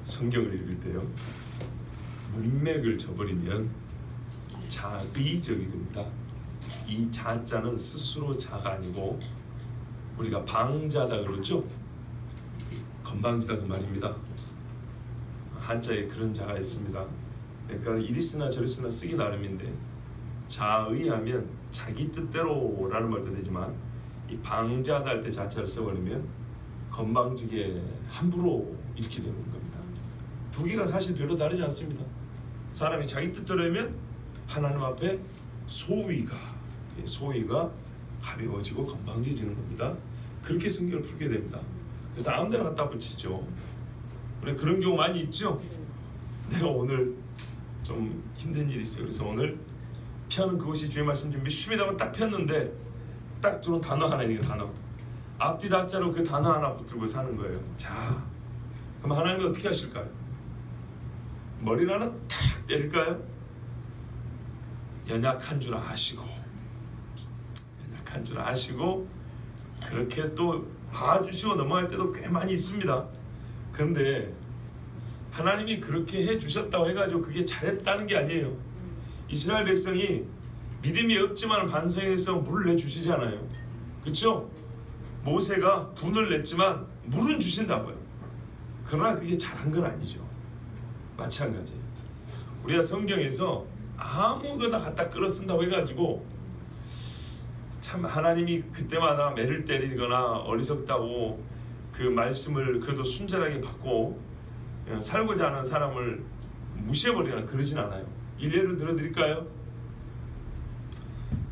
성경을 읽을 때요, 문맥을 저버리면 자의적이 됩니다. 이 자자는 스스로 자가 아니고 우리가 방자다 그러죠. 건방지다 그 말입니다. 한자에 그런 자가 있습니다. 그러니까 이리쓰나 저리쓰나 쓰기 나름인데, 자의하면 자기 뜻대로라는 말도 되지만 이 방자다 할 때 자체를 써버리면 건방지게 함부로 이렇게 되는 겁니다. 두 개가 사실 별로 다르지 않습니다. 사람이 자기 뜻대로 하면 하나님 앞에 소위가 가벼워지고 건방져지는 겁니다. 그렇게 성경을 풀게 됩니다. 그래서 아무 데나 갖다 붙이죠. 우리 그런 경우 많이 있죠. 내가 오늘 좀 힘든 일이 있어요. 그래서 오늘 피하는 그것이 주의 말씀 준비 쉬미다고 딱 폈는데 딱 들어온 단어 하나 있는 게 단어. 앞뒤 다자로 그 단어 하나 붙들고 사는 거예요. 자, 그럼 하나님이 어떻게 하실까요? 머리를 하나 탁 때릴까요? 연약한 줄 아시고 그렇게 또 봐주시고 넘어갈 때도 꽤 많이 있습니다. 그런데 하나님이 그렇게 해주셨다고 해가지고 그게 잘했다는 게 아니에요. 이스라엘 백성이 믿음이 없지만 반성해서 물을 내주시잖아요. 그렇죠? 모세가 분을 냈지만 물은 주신다고요. 그러나 그게 잘한 건 아니죠. 마찬가지예요. 우리가 성경에서 아무거나 갖다 끌어 쓴다고 해가지고 참 하나님이 그때마다 매를 때리거나 어리석다고 그 말씀을 그래도 순전하게 받고 살고자 하는 사람을 무시해버리거나 그러진 않아요. 일례를 들어드릴까요?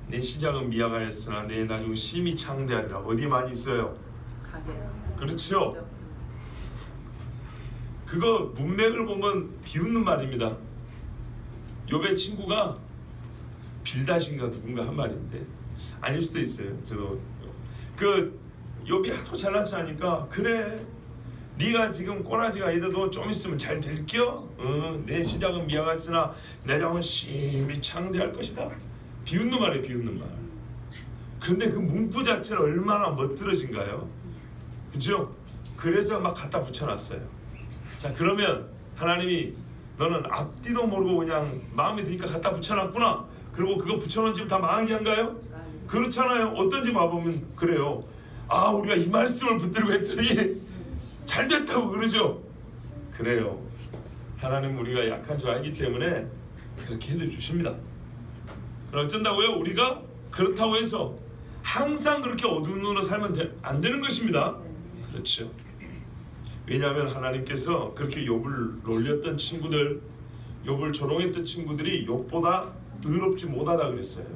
내 시작은 미약하였으나 내 나중은 심히 창대하리라. 어디 많이 있어요? 그렇죠? 그거 문맥을 보면 비웃는 말입니다. 욥의 친구가 빌닷인가 누군가 한 말인데 아닐 수도 있어요. 저도 그 욥이 하도 잘나지 않으니까 그래 네가 지금 꼬라지가 이래도 좀 있으면 잘 될겨? 내 시작은 미약했으나 내 장은 심히 창대할 것이다. 비웃는 말이에요. 비웃는 말. 그런데 그 문구 자체는 얼마나 멋들어진가요? 그죠? 그래서 막 갖다 붙여놨어요. 자, 그러면 하나님이 너는 앞뒤도 모르고 그냥 마음에 드니까 갖다 붙여놨구나. 그리고 그거 붙여놓은 집 다 망하게 한가요? 그렇잖아요. 어떤 집 와보면 그래요. 아, 우리가 이 말씀을 붙들고 했더니 잘 됐다고 그러죠. 그래요. 하나님 우리가 약한 줄 알기 때문에 그렇게 해주십니다. 그럼 어쩐다고요? 우리가 그렇다고 해서 항상 그렇게 어두운 눈으로 살면 안 되는 것입니다. 그렇죠. 왜냐하면 하나님께서 그렇게 욥을 놀렸던 친구들, 욥을 조롱했던 친구들이 욥보다 의롭지 못하다 그랬어요.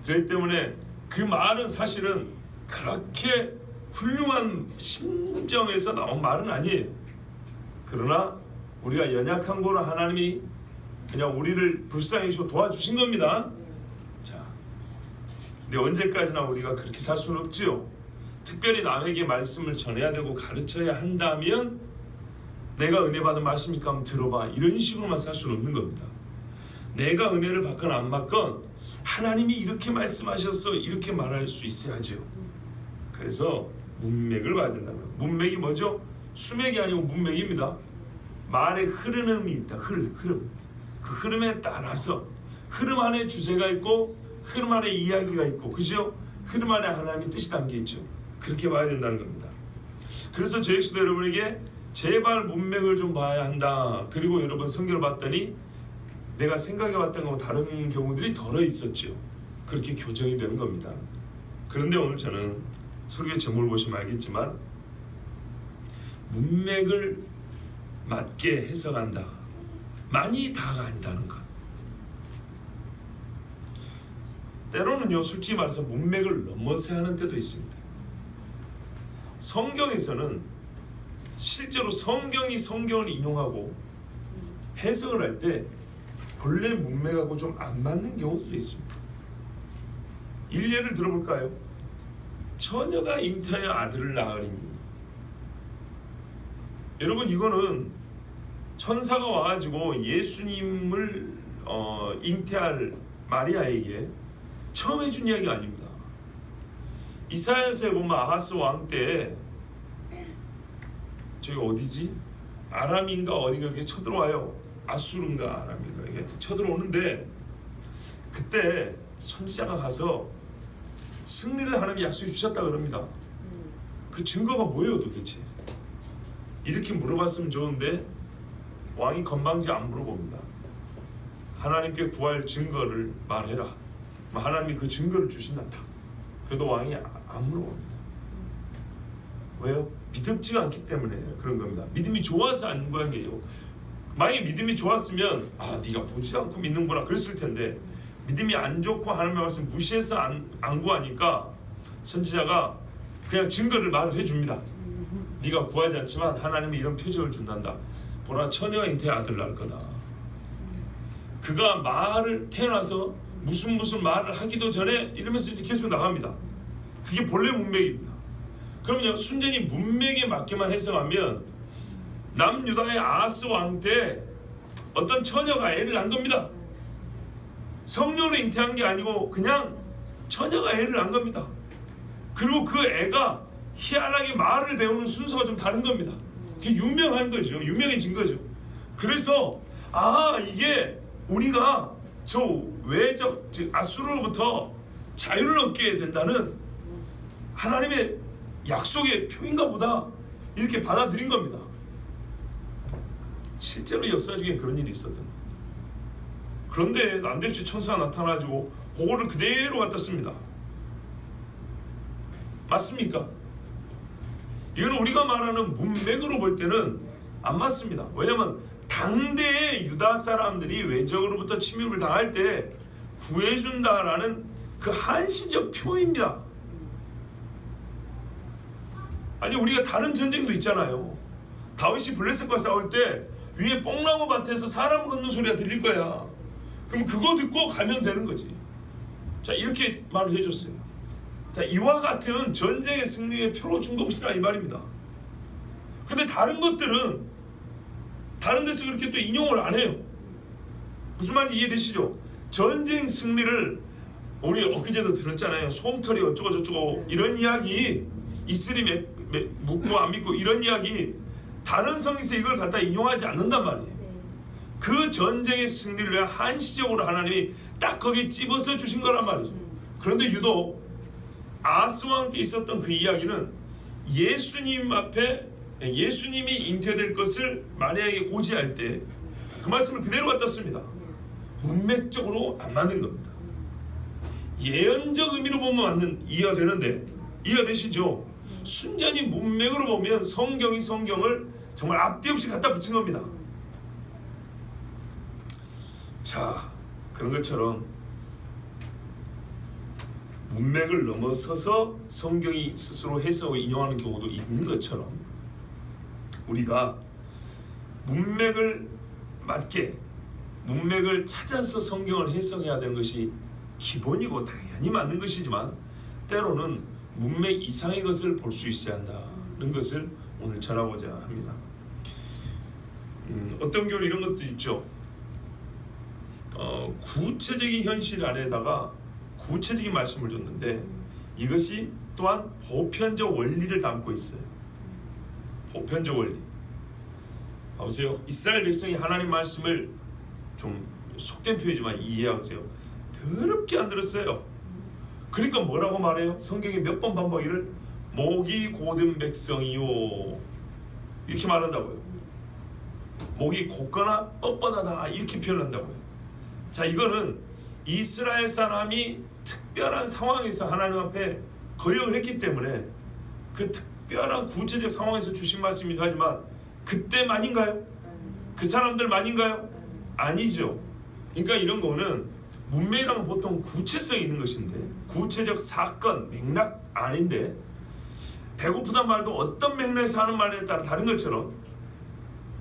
그렇기 때문에 그 말은 사실은 그렇게 훌륭한 심정에서 나온 말은 아니에요. 그러나 우리가 연약한 거로 하나님이 그냥 우리를 불쌍히 여기서 도와주신 겁니다. 자, 근데 언제까지나 우리가 그렇게 살 수는 없지요. 특별히 남에게 말씀을 전해야 되고 가르쳐야 한다면 내가 은혜 받은 말씀이니까 한번 들어봐, 이런 식으로만 살 수는 없는 겁니다. 내가 은혜를 받건 안 받건 하나님이 이렇게 말씀하셔서 이렇게 말할 수 있어야죠. 그래서 문맥을 봐야 된다는 거예요. 문맥이 뭐죠? 수맥이 아니고 문맥입니다. 말에 흐름이 있다. 흐름. 그 흐름에 따라서 흐름 안에 주제가 있고 흐름 안에 이야기가 있고, 그죠? 흐름 안에 하나님의 뜻이 담겨 있죠. 그렇게 봐야 된다는 겁니다. 그래서 제 역시도 여러분에게 제발 문맥을 좀 봐야 한다. 그리고 여러분 성경을 봤더니 내가 생각해봤던 거하고 다른 경우들이 덜어 있었죠. 그렇게 교정이 되는 겁니다. 그런데 오늘 저는 설교 제목을 보시면 알겠지만 문맥을 맞게 해석한다. 많이 다가 아니다는 것. 때로는요, 솔직히 말해서 문맥을 넘어서야 하는 때도 있습니다. 성경에서는 실제로 성경을 인용하고 해석을 할 때 본래 문맥하고 좀 안 맞는 경우도 있습니다. 일례를 들어볼까요? 처녀가 잉태하여 아들을 낳으리니. 여러분, 이거는 천사가 와가지고 예수님을 잉태할 마리아에게 처음 해준 이야기가 아닙니다. 이사야서에 보면 아하스 왕 때, 저기 어디지? 아람인가 어디가 이렇게 쳐들어와요. 아수르인가 아람인가 이게 쳐들어오는데 그때 선지자가 가서 승리를 하나님이 약속해 주셨다 그럽니다. 그 증거가 뭐예요 도대체? 이렇게 물어봤으면 좋은데 왕이 건방지 안 물어봅니다. 하나님께 구할 증거를 말해라. 하나님이 그 증거를 주신단다. 그래도 왕이 안 물어봅니다. 왜요? 믿음지가 않기 때문에 그런 겁니다. 믿음이 좋아서 안 구한 게요. 만약에 믿음이 좋았으면 네가 보지도 않고 믿는구나 그랬을 텐데 믿음이 안 좋고 하나님의 말씀 무시해서 안 구하니까 선지자가 그냥 증거를 말을 해줍니다. 네가 구하지 않지만 하나님이 이런 표적을 준단다. 보라 처녀가 잉태의 아들을 낳을 거다. 그가 말을 태어나서 무슨 말을 하기도 전에 이러면서 이제 계속 나갑니다. 그게 본래 문맥입니다. 그러면요 순전히 문맥에 맞게만 해석하면 남유다의 아하스 왕 때 어떤 처녀가 애를 낳은 겁니다. 성령으로 잉태한 게 아니고 그냥 처녀가 애를 낳은 겁니다. 그리고 그 애가 희한하게 말을 배우는 순서가 좀 다른 겁니다. 그게 유명한 거죠. 유명해진 거죠. 그래서 이게 우리가 저 외적 아수르로부터 자유를 얻게 된다는 하나님의 약속의 표인가 보다 이렇게 받아들인 겁니다. 실제로 역사 중에 그런 일이 있었던 겁니다. 그런데 난데없이 천사가 나타나가지고 그거를 그대로 갖다 씁니다. 맞습니까? 이거는 우리가 말하는 문맥으로 볼 때는 안 맞습니다. 왜냐하면 당대의 유다 사람들이 외적으로부터 침입을 당할 때 구해준다라는 그 한시적 표입니다. 아니 우리가 다른 전쟁도 있잖아요. 다윗이 블레셋과 싸울 때 위에 뽕나무 밭에서 사람 걷는 소리가 들릴 거야. 그럼 그거 듣고 가면 되는 거지. 자 이렇게 말을 해줬어요. 자 이와 같은 전쟁의 승리의 표로 준 것이라 이 말입니다. 근데 다른 것들은 다른 데서 그렇게 또 인용을 안 해요. 무슨 말인지 이해되시죠? 전쟁 승리를 우리 엊그제도 들었잖아요. 솜털이 어쩌고 저쩌고 이런 이야기 이슬이 묻고 안 믿고 이런 이야기 다른 성에서 이걸 갖다 인용하지 않는단 말이에요. 그 전쟁의 승리를 위해 한시적으로 하나님이 딱 거기에 찝어서 주신 거란 말이죠. 그런데 유독 아하스 왕 때 있었던 그 이야기는 예수님 앞에 예수님이 잉태될 것을 만약에 고지할 때 그 말씀을 그대로 갖다 씁니다. 문맥적으로 안 맞는 겁니다. 예언적 의미로 보면 이해가 되는데 이해가 되시죠? 순전히 문맥으로 보면 성경이 성경을 정말 앞뒤 없이 갖다 붙인 겁니다. 자, 그런 것처럼 문맥을 넘어서서 성경이 스스로 해석을 인용하는 경우도 있는 것처럼 우리가 문맥을 맞게 문맥을 찾아서 성경을 해석해야 되는 것이 기본이고 당연히 맞는 것이지만 때로는 문맥 이상의 것을 볼 수 있어야 한다는 것을 오늘 전하고자 합니다. 어떤 경우 이런 것도 있죠. 구체적인 현실 안에다가 구체적인 말씀을 줬는데 이것이 또한 보편적 원리를 담고 있어요. 보편적 원리. 보세요. 이스라엘 백성이 하나님 말씀을 좀 속된 표현이지만 이해하세요. 더럽게 안 들었어요. 그러니까 뭐라고 말해요? 성경에 몇 번 반복하기를 목이 곧은 백성이요 이렇게 말한다고요. 목이 곧거나 뻣뻣하다 이렇게 표현한다고요. 자 이거는 이스라엘 사람이 특별한 상황에서 하나님 앞에 거역을 했기 때문에 그 특별한 구체적 상황에서 주신 말씀이기도 하지만 그때만인가요? 그 사람들만인가요? 아니죠. 그러니까 이런 거는 문맥이란 보통 구체성이 있는 것인데 구체적 사건, 맥락 아닌데 배고프단 말도 어떤 맥락에서 하는 말에 따라 다른 것처럼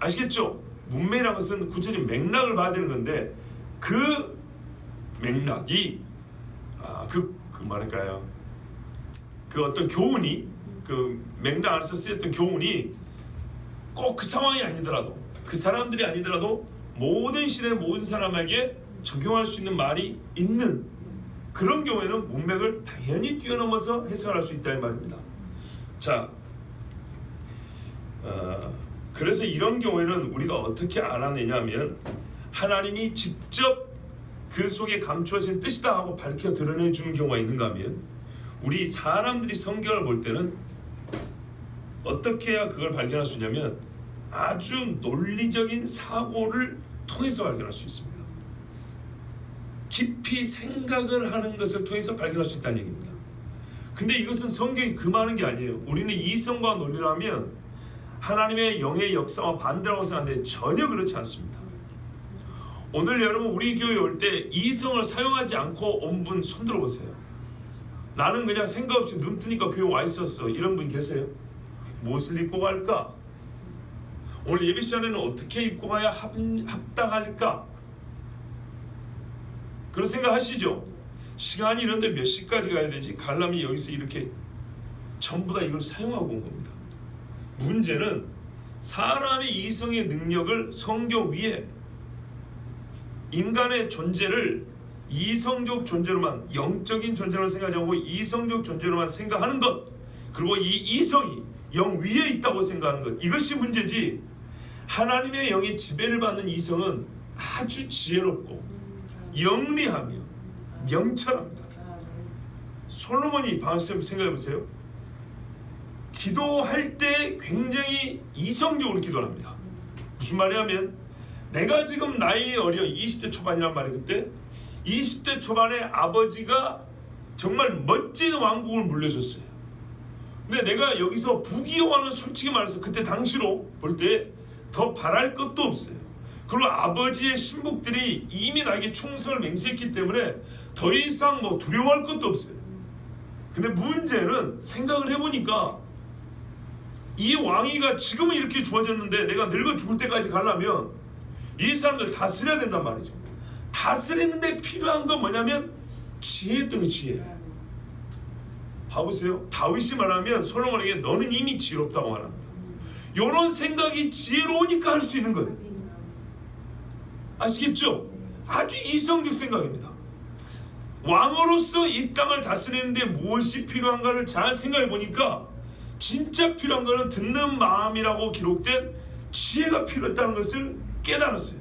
아시겠죠? 문맥이란 것은 구체적 맥락을 봐야 되는 건데 그 맥락이 뭐랄까요? 그 어떤 교훈이 그 맥락 안에서 쓰였던 교훈이 꼭 그 상황이 아니더라도 그 사람들이 아니더라도 모든 시대 모든 사람에게 적용할 수 있는 말이 있는 그런 경우에는 문맥을 당연히 뛰어넘어서 해석할 수 있다는 말입니다. 자, 그래서 이런 경우에는 우리가 어떻게 알아내냐면 하나님이 직접 그 속에 감추어진 뜻이다 하고 밝혀 드러내주는 경우가 있는가 하면 우리 사람들이 성경을 볼 때는 어떻게 해야 그걸 발견할 수 있냐면 아주 논리적인 사고를 통해서 발견할 수 있습니다. 깊이 생각을 하는 것을 통해서 발견할 수 있다는 얘기입니다. 근데 이것은 성경이 금하는 게 아니에요. 우리는 이성과 논리를 하면 하나님의 영의 역사와 반대라고 생각하는데 전혀 그렇지 않습니다. 오늘 여러분 우리 교회에 올 때 이성을 사용하지 않고 온 분 손들어 보세요. 나는 그냥 생각 없이 눈 뜨니까 교회 와 있었어. 이런 분 계세요? 무엇을 입고 갈까? 오늘 예배 시간에는 어떻게 입고 가야 합당할까? 그런 생각 하시죠? 시간이 이런데 몇 시까지 가야 되지? 가려면 여기서 이렇게 전부 다 이걸 사용하고 온 겁니다. 문제는 사람의 이성의 능력을 성경 위에 인간의 존재를 이성적 존재로만, 영적인 존재로 생각하지 않고 이성적 존재로만 생각하는 것, 그리고 이 이성이 영 위에 있다고 생각하는 것, 이것이 문제지. 하나님의 영의 지배를 받는 이성은 아주 지혜롭고 영리하며 명철합니다. 솔로몬이 방금 생각해 보세요. 기도할 때 굉장히 이성적으로 기도를 합니다. 무슨 말이냐면 내가 지금 나이 어려 20대 초반이란 말이에요. 그때 20대 초반에 아버지가 정말 멋진 왕국을 물려줬어요. 근데 내가 여기서 부귀영화는 솔직히 말해서 그때 당시로 볼 때 더 바랄 것도 없어요. 그리고 아버지의 신복들이 이미 나에게 충성을 맹세했기 때문에 더 이상 뭐 두려워할 것도 없어요. 근데 문제는 생각을 해보니까 이 왕위가 지금은 이렇게 주어졌는데 내가 늙어 죽을 때까지 가려면 이 사람들 다스려야 된단 말이죠. 다스리는데 필요한 건 뭐냐면 지혜였던 그 지혜. 봐보세요. 다윗이 말하면 솔로몬에게 너는 이미 지혜롭다고 말합니다. 이런 생각이 지혜로우니까 할 수 있는 거예요. 아시겠죠? 아주 이성적 생각입니다. 왕으로서 이 땅을 다스리는데 무엇이 필요한가를 잘 생각해 보니까 진짜 필요한 것은 듣는 마음이라고 기록된 지혜가 필요했다는 것을 깨달았어요.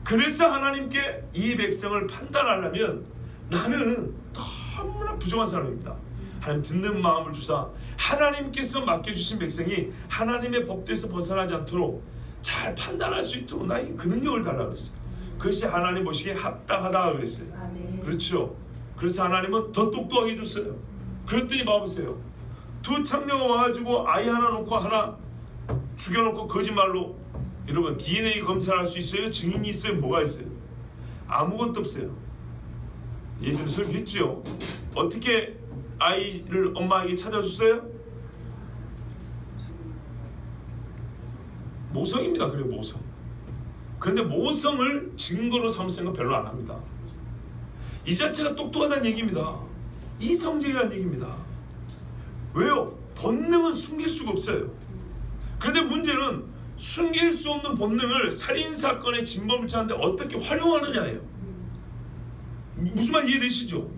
그래서 하나님께 이 백성을 판단하려면 나는 너무나 부족한 사람입니다. 하나님 듣는 마음을 주사 하나님께서 맡겨주신 백성이 하나님의 법도에서 벗어나지 않도록 잘 판단할 수 있도록 나에게 그 능력을 달라고 그랬어요. 그것이 하나님 보시기에 합당하다 그랬어요. 그렇죠. 그래서 하나님은 더 똑똑하게 해줬어요. 그랬더니 봐보세요. 두 창녀가 와가지고 아이 하나 놓고 하나 죽여놓고 거짓말로, 여러분 DNA 검사를 할 수 있어요? 증인이 있어요? 뭐가 있어요? 아무것도 없어요. 예전에 설교했죠. 어떻게 아이를 엄마에게 찾아줬어요? 모성입니다. 그래요, 모성. 그런데 모성을 증거로 삼을 생각 별로 안 합니다. 이 자체가 똑똑하다는 얘기입니다. 이성적이라는 얘기입니다. 왜요? 본능은 숨길 수가 없어요. 그런데 문제는 숨길 수 없는 본능을 살인사건의 진범을 찾는데 어떻게 활용하느냐예요. 무슨 말 이해되시죠?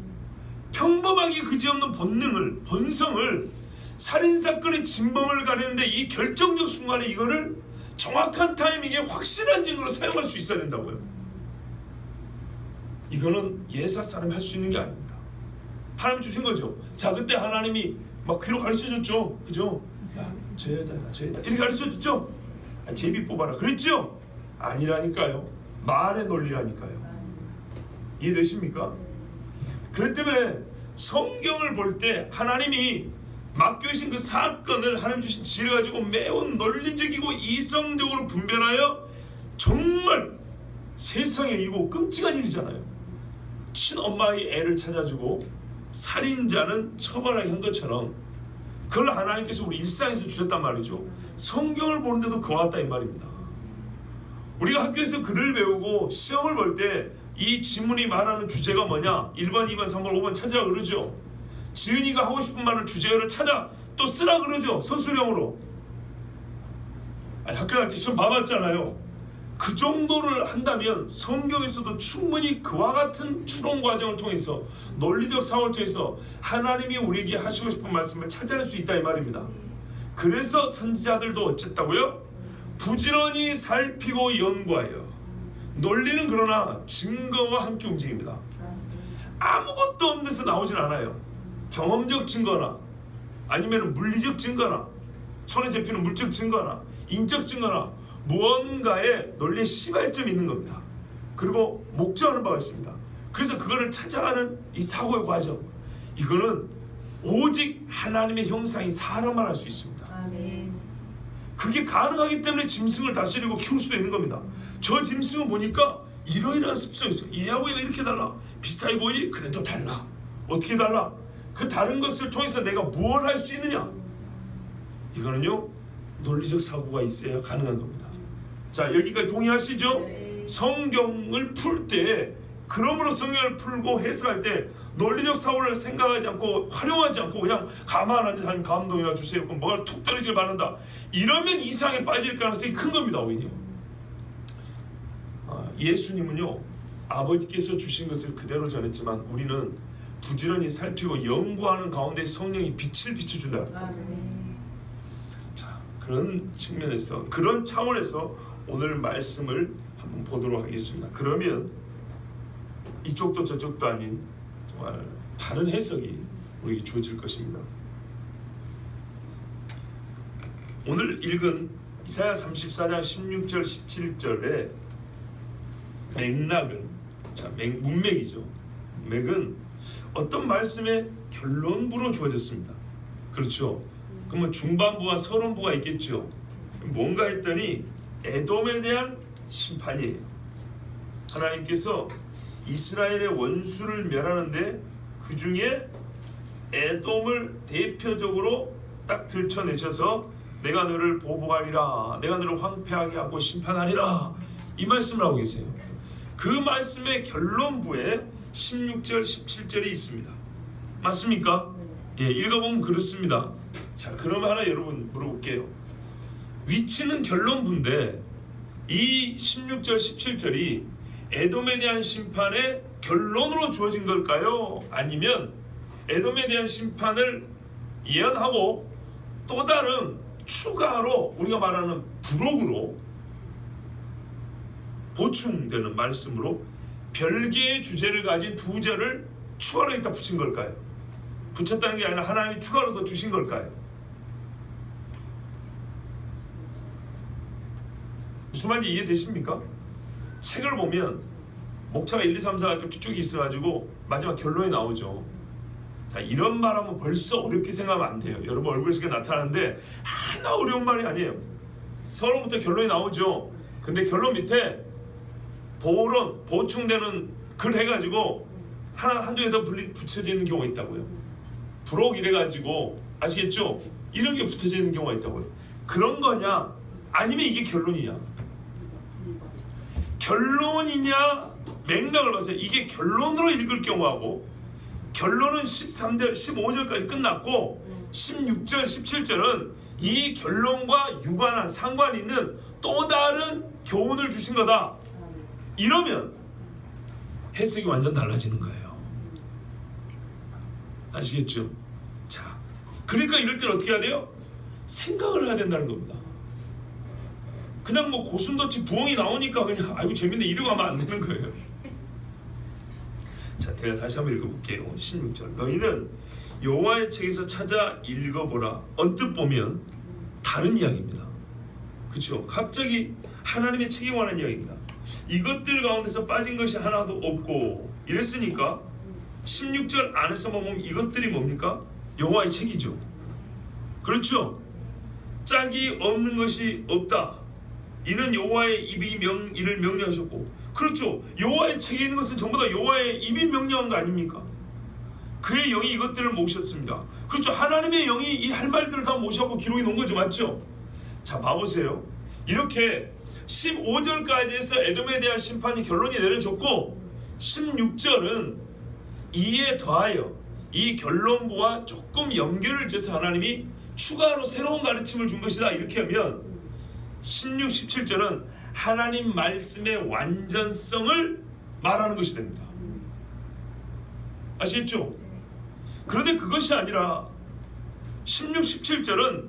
평범하게 그지없는 본능을, 본성을 살인사건의 진범을 가리는데 이 결정적 순간에 이거를 정확한 타이밍에 확실한 증거로 사용할 수 있어야 된다고요. 이거는 예사 사람이 할 수 있는 게 아닙니다. 하나님 주신 거죠. 자, 그때 하나님이 막 귀로 가르쳐줬죠. 그죠? 야, 쟤다, 쟤다 이렇게 가르쳐줬죠. 제비 뽑아라 그랬죠? 아니라니까요. 말의 논리라니까요. 이해되십니까? 그렇기 때문에 성경을 볼 때 하나님이 맡겨주신 그 사건을 하나님 주신 지혜를 가지고 매우 논리적이고 이성적으로 분별하여 정말 세상에 이거 끔찍한 일이잖아요. 친엄마의 애를 찾아주고 살인자는 처벌하게 한 것처럼 그걸 하나님께서 우리 일상에서 주셨단 말이죠. 성경을 보는데도 그와 같다 이 말입니다. 우리가 학교에서 글을 배우고 시험을 볼 때 이 지문이 말하는 주제가 뭐냐, 1번, 2번, 3번, 5번 찾으라 그러죠. 지은이가 하고 싶은 말을 주제어를 찾아 또 쓰라 그러죠. 서술형으로. 학교 갈 때 시험 봐봤잖아요. 그 정도를 한다면 성경에서도 충분히 그와 같은 추론 과정을 통해서 논리적 사고를 통해서 하나님이 우리에게 하시고 싶은 말씀을 찾아낼 수 있다 이 말입니다. 그래서 선지자들도 어쨌다고요? 부지런히 살피고 연구하여. 논리는 그러나 증거와 함께 움직입니다. 아무것도 없는 데서 나오진 않아요. 경험적 증거나 아니면 물리적 증거나 손에 잡히는 물적 증거나 인적 증거나 무언가의 논리의 시발점이 있는 겁니다. 그리고 목적하는 바가 있습니다. 그래서 그거를 찾아가는 이 사고의 과정, 이거는 오직 하나님의 형상인 사람만 할 수 있습니다. 그게 가능하기 때문에 짐승을 다스리고 키울 수도 있는 겁니다. 저 짐승은 보니까 이러이러한 습성이 있어. 얘하고 얘가 이렇게 달라. 비슷하게 보이지? 그래도 달라. 어떻게 달라? 그 다른 것을 통해서 내가 무엇을 할 수 있느냐? 이거는요, 논리적 사고가 있어야 가능한 겁니다. 자, 여기까지 동의하시죠? 성경을 풀 때, 그러므로 성경을 풀고 해석할 때 논리적 사고를 생각하지 않고 활용하지 않고 그냥 가만 앉아 하나님 감동이나 주세요. 그럼 뭐가 툭 떨어지길 바란다. 이러면 이상에 빠질 가능성이 큰 겁니다. 오히려 예수님은요, 아버지께서 주신 것을 그대로 전했지만 우리는 부지런히 살피고 연구하는 가운데 성령이 빛을 비춰준다. 자, 그런 측면에서, 그런 차원에서 오늘 말씀을 한번 보도록 하겠습니다. 그러면 이쪽도 저쪽도 아닌 정말 다른 해석이 우리에게 주어질 것입니다. 오늘 읽은 이사야 34장 16절 17절의 맥락은, 자, 문맥이죠. 맥은 어떤 말씀의 결론부로 주어졌습니다. 그렇죠. 그러면 중반부와 서론부가 있겠죠. 뭔가 했더니 에돔에 대한 심판이에요. 하나님께서 이스라엘의 원수를 멸하는데 그 중에 에돔을 대표적으로 딱 들춰내셔서 내가 너를 보복하리라, 내가 너를 황폐하게 하고 심판하리라, 이 말씀을 하고 계세요. 그 말씀의 결론부에 16절 17절이 있습니다. 맞습니까? 예, 읽어보면 그렇습니다. 자, 그러면 하나 여러분 물어볼게요. 위치는 결론부인데 이 16절 17절이 에돔에 대한 심판의 결론으로 주어진 걸까요? 아니면 에돔에 대한 심판을 예언하고 또 다른 추가로 우리가 말하는 부록으로 보충되는 말씀으로 별개의 주제를 가진 두 절을 추가로 여기다 붙인 걸까요? 붙였다는 게 아니라 하나님이 추가로 더 주신 걸까요? 무슨 말인지 이해되십니까? 책을 보면 목차가 1, 2, 3, 4 이렇게 쭉 있어가지고 마지막 결론이 나오죠. 자, 이런 말하면 벌써 어렵게 생각하면 안 돼요. 여러분 얼굴에 나타나는데 하나 어려운 말이 아니에요. 서론부터 결론이 나오죠. 근데 결론 밑에 보론, 보충되는 글 해가지고 한두 개 더 붙여져 있는 경우가 있다고요. 부록 이래가지고, 아시겠죠? 이런 게 붙여져 있는 경우가 있다고요. 그런 거냐? 아니면 이게 결론이냐? 결론이냐? 맥락을 봐서 이게 결론으로 읽을 경우하고, 결론은 13절, 15절까지 끝났고 16절, 17절은 이 결론과 유관한, 상관이 있는 또 다른 교훈을 주신 거다. 이러면 해석이 완전 달라지는 거예요. 아시겠죠? 자, 그러니까 이럴 때는 어떻게 해야 돼요? 생각을 해야 된다는 겁니다. 그냥 뭐 고슴도치 부엉이 나오니까 그냥 아이고 재밌네 이러고 하면 안 되는 거예요. 자, 제가 다시 한번 읽어볼게요. 16절. 너희는 여호와의 책에서 찾아 읽어보라. 언뜻 보면 다른 이야기입니다. 그렇죠? 갑자기 하나님의 책에 관한 이야기입니다. 이것들 가운데서 빠진 것이 하나도 없고 이랬으니까 16절 안에서만 보면 이것들이 뭡니까? 여호와의 책이죠. 그렇죠? 짝이 없는 것이 없다. 이는 여호와의 입이 이를 명령하셨고, 그렇죠. 여호와의 책에 있는 것은 전부 다 여호와의 입이 명령한 거 아닙니까? 그의 영이 이것들을 모셨습니다. 그렇죠. 하나님의 영이 이 할 말들을 다 모셔갖고 기록해 놓은 거죠. 맞죠? 자, 봐보세요. 이렇게 15절까지 해서 에돔에 대한 심판이 결론이 내려졌고 16절은 이에 더하여 이 결론부와 조금 연결을 지어서 하나님이 추가로 새로운 가르침을 준 것이다. 이렇게 하면 16, 17절은 하나님 말씀의 완전성을 말하는 것이 됩니다. 아시겠죠? 그런데 그것이 아니라 16, 17절은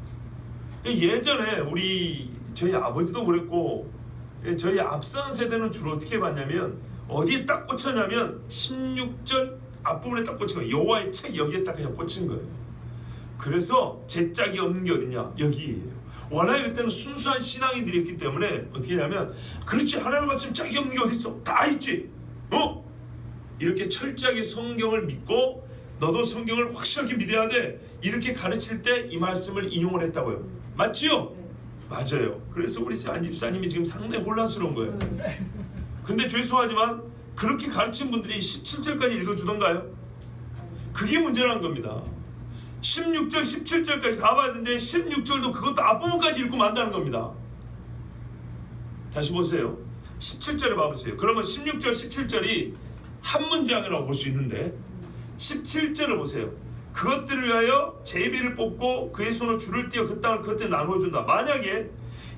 예전에 저희 아버지도 그랬고 저희 앞선 세대는 주로 어떻게 봤냐면 어디에 딱 꽂혔냐면 16절 앞부분에 딱 꽂힌 거예요. 여호와의 책 여기에 딱 그냥 꽂힌 거예요. 그래서 제 짝이 없는 게 어디냐? 여기예요. 워낙에 그때는 순수한 신앙인들이었기 때문에 어떻게 하냐면 그렇지 하나님 말씀 짝이 없는 게 어딨어? 다 있지. 이렇게 철저하게 성경을 믿고 너도 성경을 확실하게 믿어야 돼. 이렇게 가르칠 때 이 말씀을 인용을 했다고요. 맞지요? 맞아요. 그래서 우리 안 집사님이 지금 상당히 혼란스러운 거예요. 근데 죄송하지만 그렇게 가르친 분들이 17절까지 읽어주던가요? 그게 문제라는 겁니다. 16절, 17절까지 다 봐야 되는데 16절도 그것도 앞부분까지 읽고 만다는 겁니다. 다시 보세요. 17절에 봐보세요. 그러면 16절, 17절이 한 문장이라고 볼 수 있는데 17절을 보세요. 그것들을 위하여 제비를 뽑고 그의 손으로 줄을 띄어 그 땅을 그때 나누어 준다. 만약에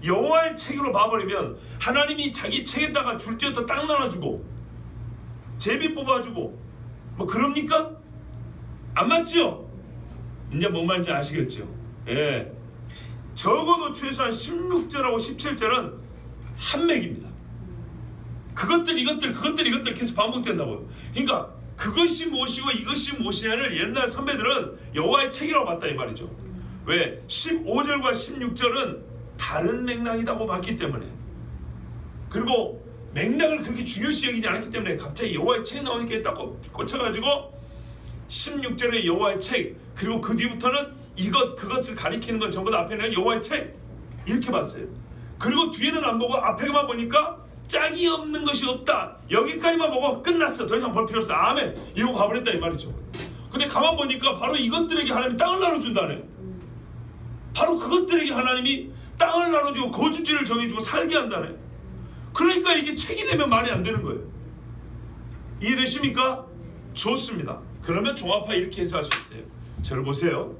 여호와의 책으로 봐버리면 하나님이 자기 책에다가 줄 띄어서 땅 나눠주고 제비 뽑아주고 뭐 그럽니까? 안 맞죠? 이제 뭔 말인지 아시겠죠? 예. 적어도 최소한 16절하고 17절은 한 맥입니다. 그것들 이것들 계속 반복된다고요. 그러니까 그것이 무엇이고 이것이 무엇이냐를 옛날 선배들은 여호와의 책이라고 봤다 이 말이죠. 왜? 15절과 16절은 다른 맥락이라고 봤기 때문에, 그리고 맥락을 그렇게 중요시 여기지 않았기 때문에 갑자기 여호와의 책 나오니까 딱 꽂혀가지고 16절에 여호와의 책, 그리고 그 뒤부터는 그것을 가리키는 건 전부 다 앞에는 여호와의 책 이렇게 봤어요. 그리고 뒤에는 안 보고 앞에만 보니까 짝이 없는 것이 없다. 여기까지만 보고 끝났어. 더 이상 볼 필요 없어. 아멘. 이러고 가버렸다 이 말이죠. 근데 가만 보니까 바로 이것들에게 하나님이 땅을 나눠준다네. 바로 그것들에게 하나님이 땅을 나눠주고 거주지를 정해주고 살게 한다네. 그러니까 이게 책이 되면 말이 안 되는 거예요. 이해되십니까? 좋습니다. 그러면 종합화 이렇게 해석할 수 있어요. 저를 보세요.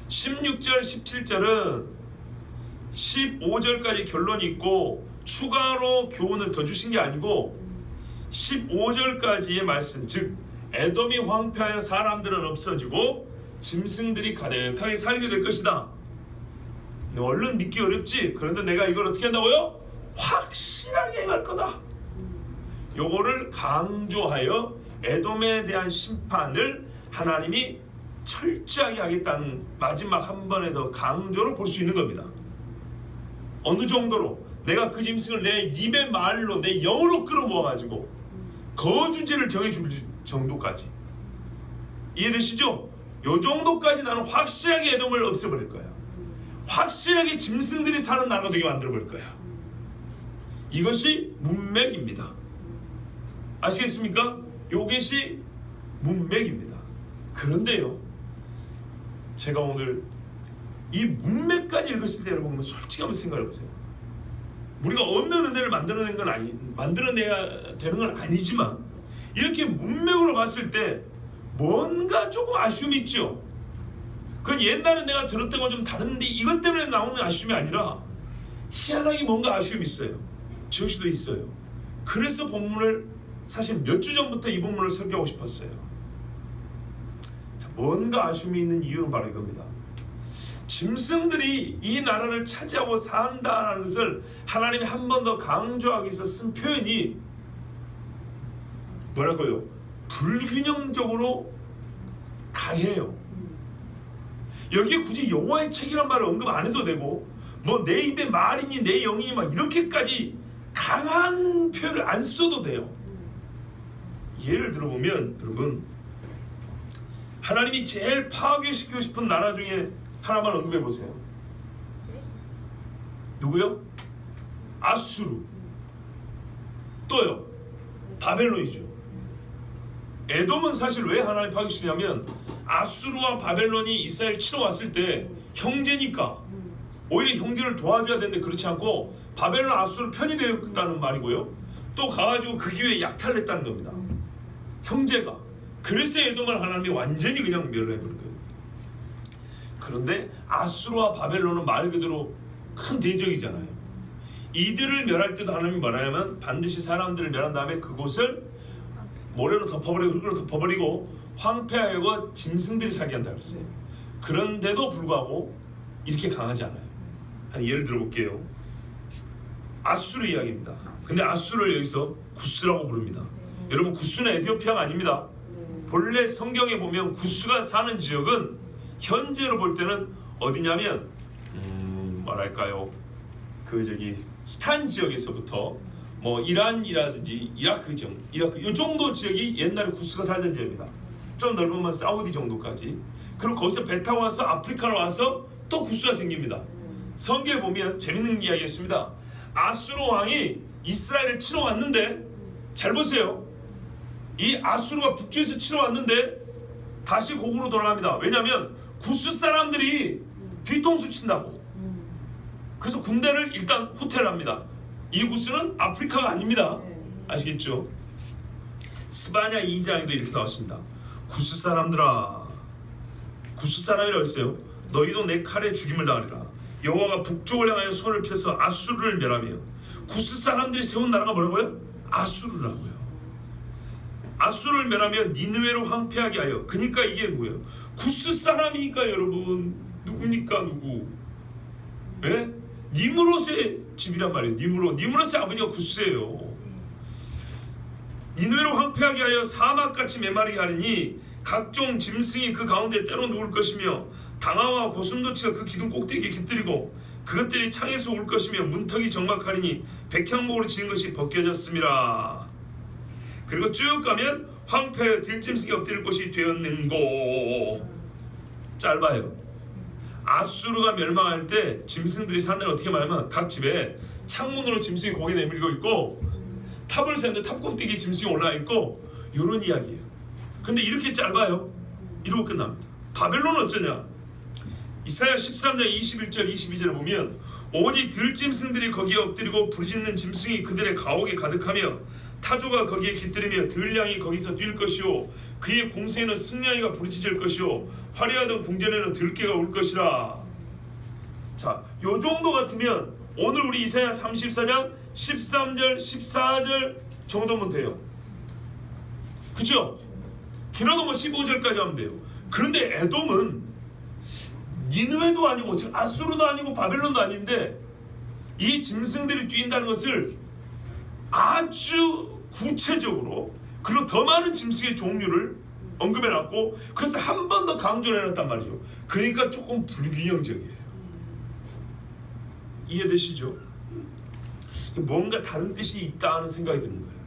16절 17절은 15절까지 결론이 있고 추가로 교훈을 더 주신 게 아니고 15절까지의 말씀, 즉 에돔이 황폐하여 사람들은 없어지고 짐승들이 가득하게 살게 될 것이다. 얼른 믿기 어렵지? 그런데 내가 이걸 어떻게 한다고요? 확실하게 행할 거다. 요거를 강조하여 에돔에 대한 심판을 하나님이 철저하게 하겠다는 마지막 한 번에 더 강조로 볼 수 있는 겁니다. 어느 정도로? 내가 그 짐승을 내 입의 말로 내 영으로 끌어모아가지고 거주지를 정해줄 정도까지. 이해되시죠? 요 정도까지 나는 확실하게 에돔을 없애버릴 거야. 확실하게 짐승들이 사는 나라가 되게 만들어버릴 거야. 이것이 문맥입니다. 아시겠습니까? 요것이 문맥입니다. 그런데요, 제가 오늘 이 문맥까지 읽었을 때 여러분 솔직히 한번 생각해 보세요. 우리가 없는 은혜를 만들어내야 되는 건 아니지만 이렇게 문맥으로 봤을 때 뭔가 조금 아쉬움이 있죠. 그건 옛날에 내가 들었던 건 좀 다른데 이것 때문에 나오는 아쉬움이 아니라 희한하게 뭔가 아쉬움이 있어요. 지혁 씨도 있어요. 그래서 본문을 사실 몇 주 전부터 이 본문을 설교하고 싶었어요. 뭔가 아쉬움이 있는 이유는 바로 이겁니다. 짐승들이 이 나라를 차지하고 산다는 것을 하나님이 한 번 더 강조하기 위해서 쓴 표현이 뭐라고요? 불균형적으로 강해요. 여기에 굳이 여호와의 책이란 말을 언급 안 해도 되고 뭐 내 입에 말이니 내 영이니 막 이렇게까지 강한 표현을 안 써도 돼요. 예를 들어보면 여러분, 하나님이 제일 파괴시키고 싶은 나라 중에 하나만 언급해 보세요. 누구요? 아수르. 또요? 바벨론이죠. 에돔은 사실 왜 하나님 파괴시키냐면 아수르와 바벨론이 이스라엘 치러 왔을 때 형제니까 오히려 형제를 도와줘야 되는데 그렇지 않고 바벨론 아수르 편이 되었다는 말이고요. 또 가가지고 그 기회에 약탈을 했다는 겁니다. 형제가. 그래서 에돔을 하나님이 완전히 그냥 멸해버린 거예요. 그런데 아수르와 바벨론은 말 그대로 큰 대적이잖아요. 이들을 멸할 때도 하나님이 뭐냐면 반드시 사람들을 멸한 다음에 그곳을 모래로 덮어버리고 흙으로 덮어버리고 황폐하고 짐승들이 살게 한다 그랬어요. 그런데도 불구하고 이렇게 강하지 않아요. 한 예를 들어볼게요. 아수르 이야기입니다. 근데 아수르를 여기서 구스라고 부릅니다. 여러분, 구스는 에티오피아가 아닙니다. 본래 성경에 보면 구스가 사는 지역은 현재로 볼 때는 어디냐면 뭐랄까요, 스탄 지역에서부터 뭐 이란이라든지 이라크 이 정도 지역이 옛날에 구스가 살던 지역입니다. 좀 넓으면 사우디 정도까지. 그리고 거기서 배 타고 와서 아프리카로 와서 또 구스가 생깁니다. 성경에 보면 재밌는 이야기였습니다. 아수르 왕이 이스라엘을 치러 왔는데, 잘 보세요. 이 아수르가 북쪽에서 치러 왔는데 다시 고국으로 돌아갑니다. 왜냐하면 구스 사람들이 뒤통수 친다고. 그래서 군대를 일단 후퇴를 합니다. 이 구스는 아프리카가 아닙니다. 아시겠죠? 스바냐 2장에도 이렇게 나왔습니다. 구스 사람들아, 구스 사람이라고 했어요. 너희도 내 칼에 죽임을 당하리라. 여호와가 북쪽을 향하여 손을 펴서 아수르를 멸하며. 구스 사람들이 세운 나라가 뭐라고요? 아수르라고요. 아수르를 멸하며 니느웨로 황폐하게 하여. 그러니까 이게 뭐예요? 구스 사람이니까 여러분, 누굽니까? 누구? 예? 니므롯의 집이란 말이에요. 니므롯의 아버지가 구스예요. 니느웨로 황폐하게 하여 사막같이 메마르게 하리니 각종 짐승이 그 가운데 때로 누울 것이며 당아와 고슴도치가 그 기둥 꼭대기에 깃들이고 그것들이 창에서 울 것이며 문턱이 적막하리니 백향목으로 지은 것이 벗겨졌음이라. 그리고 쭉 가면 황폐하여 들짐승이 엎드릴 곳이 되었는고. 짧아요. 아수르가 멸망할 때 짐승들이 사는 데는 어떻게 말하면 각 집에 창문으로 짐승이 고개 내밀고 있고 탑을 세는데 탑 꼭대기에 짐승이 올라와 있고, 이런 이야기예요. 근데 이렇게 짧아요. 이러고 끝납니다. 바벨론은 어쩌냐? 이사야 13장 21절 22절을 보면 오직 들짐승들이 거기에 엎드리고 부르짖는 짐승이 그들의 가옥에 가득하며 타조가 거기에 깃들이며 들량이 거기서 뛸 것이요 그의 궁세에는 승냥이가 부르짖을 것이요 화려하던 궁전에는 들깨가 울 것이라. 자, 요 정도 같으면 오늘 우리 이사야 34장 13절 14절 정도면 돼요. 그죠? 길어도 뭐 15절까지 하면 돼요. 그런데 에돔은 니느웨도 아니고 아수르도 아니고 바벨론도 아닌데 이 짐승들이 뛴다는 것을 아주 구체적으로, 그리고 더 많은 짐승의 종류를 언급해놨고, 그래서 한 번 더 강조를 해놨단 말이죠. 그러니까 조금 불균형적이에요. 이해되시죠? 뭔가 다른 뜻이 있다는 생각이 드는 거예요.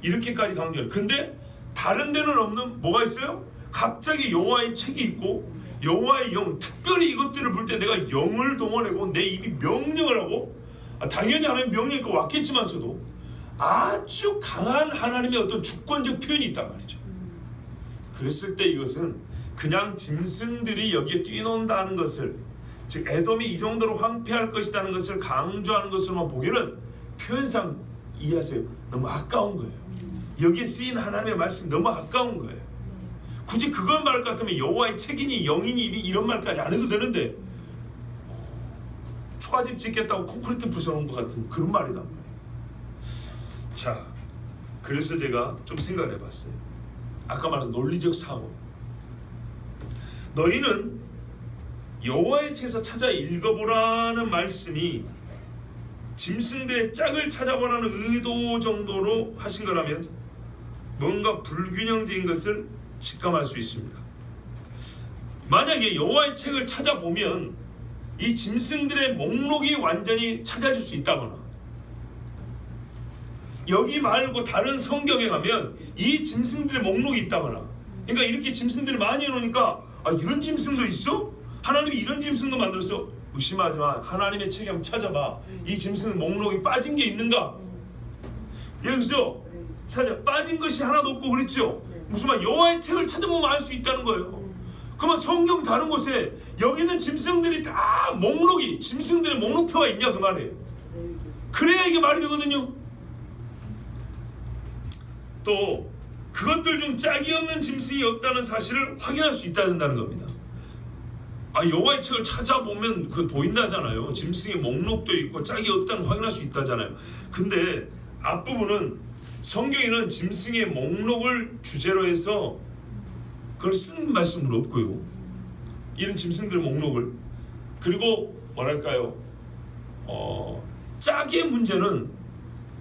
이렇게까지 강조해요. 근데 다른 데는 없는 뭐가 있어요? 갑자기 여호와의 책이 있고 여호와의 영, 특별히 이것들을 볼 때 내가 영을 동원하고 내 입이 명령을 하고, 당연히 하나님 명령이 왔겠지만서도 아주 강한 하나님의 어떤 주권적 표현이 있단 말이죠. 그랬을 때 이것은 그냥 짐승들이 여기에 뛰논다는 것을, 즉 에돔이 이 정도로 황폐할 것이라는 것을 강조하는 것으로만 보기에는 표현상 이해하세요. 너무 아까운 거예요. 여기에 쓰인 하나님의 말씀이 너무 아까운 거예요. 굳이 그걸 말할 것 같으면 여호와의 책이니 영이니 이런 말까지 안 해도 되는데 초가집 짓겠다고 콘크리트 부숴놓은 것 같은 그런 말이단 말이에요. 자, 그래서 제가 좀 생각을 해봤어요. 아까 말한 논리적 사고. 너희는 여호와의 책에서 찾아 읽어보라는 말씀이 짐승들의 짝을 찾아보라는 의도 정도로 하신 거라면 뭔가 불균형적인 것을 직감할 수 있습니다. 만약에 여호와의 책을 찾아보면 이 짐승들의 목록이 완전히 찾아질 수 있다거나, 여기 말고 다른 성경에 가면 이 짐승들의 목록이 있다거나, 그러니까 이렇게 짐승들을 많이 해놓으니까 이런 짐승도 있어? 하나님이 이런 짐승도 만들었어? 의심하지만 하나님의 책에 한번 찾아봐. 이 짐승 목록이 빠진 게 있는가? 여기서 빠진 것이 하나도 없고 그랬죠? 무슨 말, 여호와의 책을 찾아보면 알 수 있다는 거예요. 그러면 성경 다른 곳에 여기 있는 짐승들이 다 목록이, 짐승들의 목록표가 있냐 그 말이에요. 그래야 이게 말이 되거든요. 또 그것들 중 짝이 없는 짐승이 없다는 사실을 확인할 수 있다는 겁니다. 여호와의 책을 찾아보면 그 보인다잖아요. 짐승의 목록도 있고 짝이 없다는 걸 확인할 수 있다잖아요. 근데 앞부분은 성경에는 짐승의 목록을 주제로 해서 그걸 쓴 말씀은 없고요. 이런 짐승들의 목록을 그리고 뭐랄까요, 짝의 문제는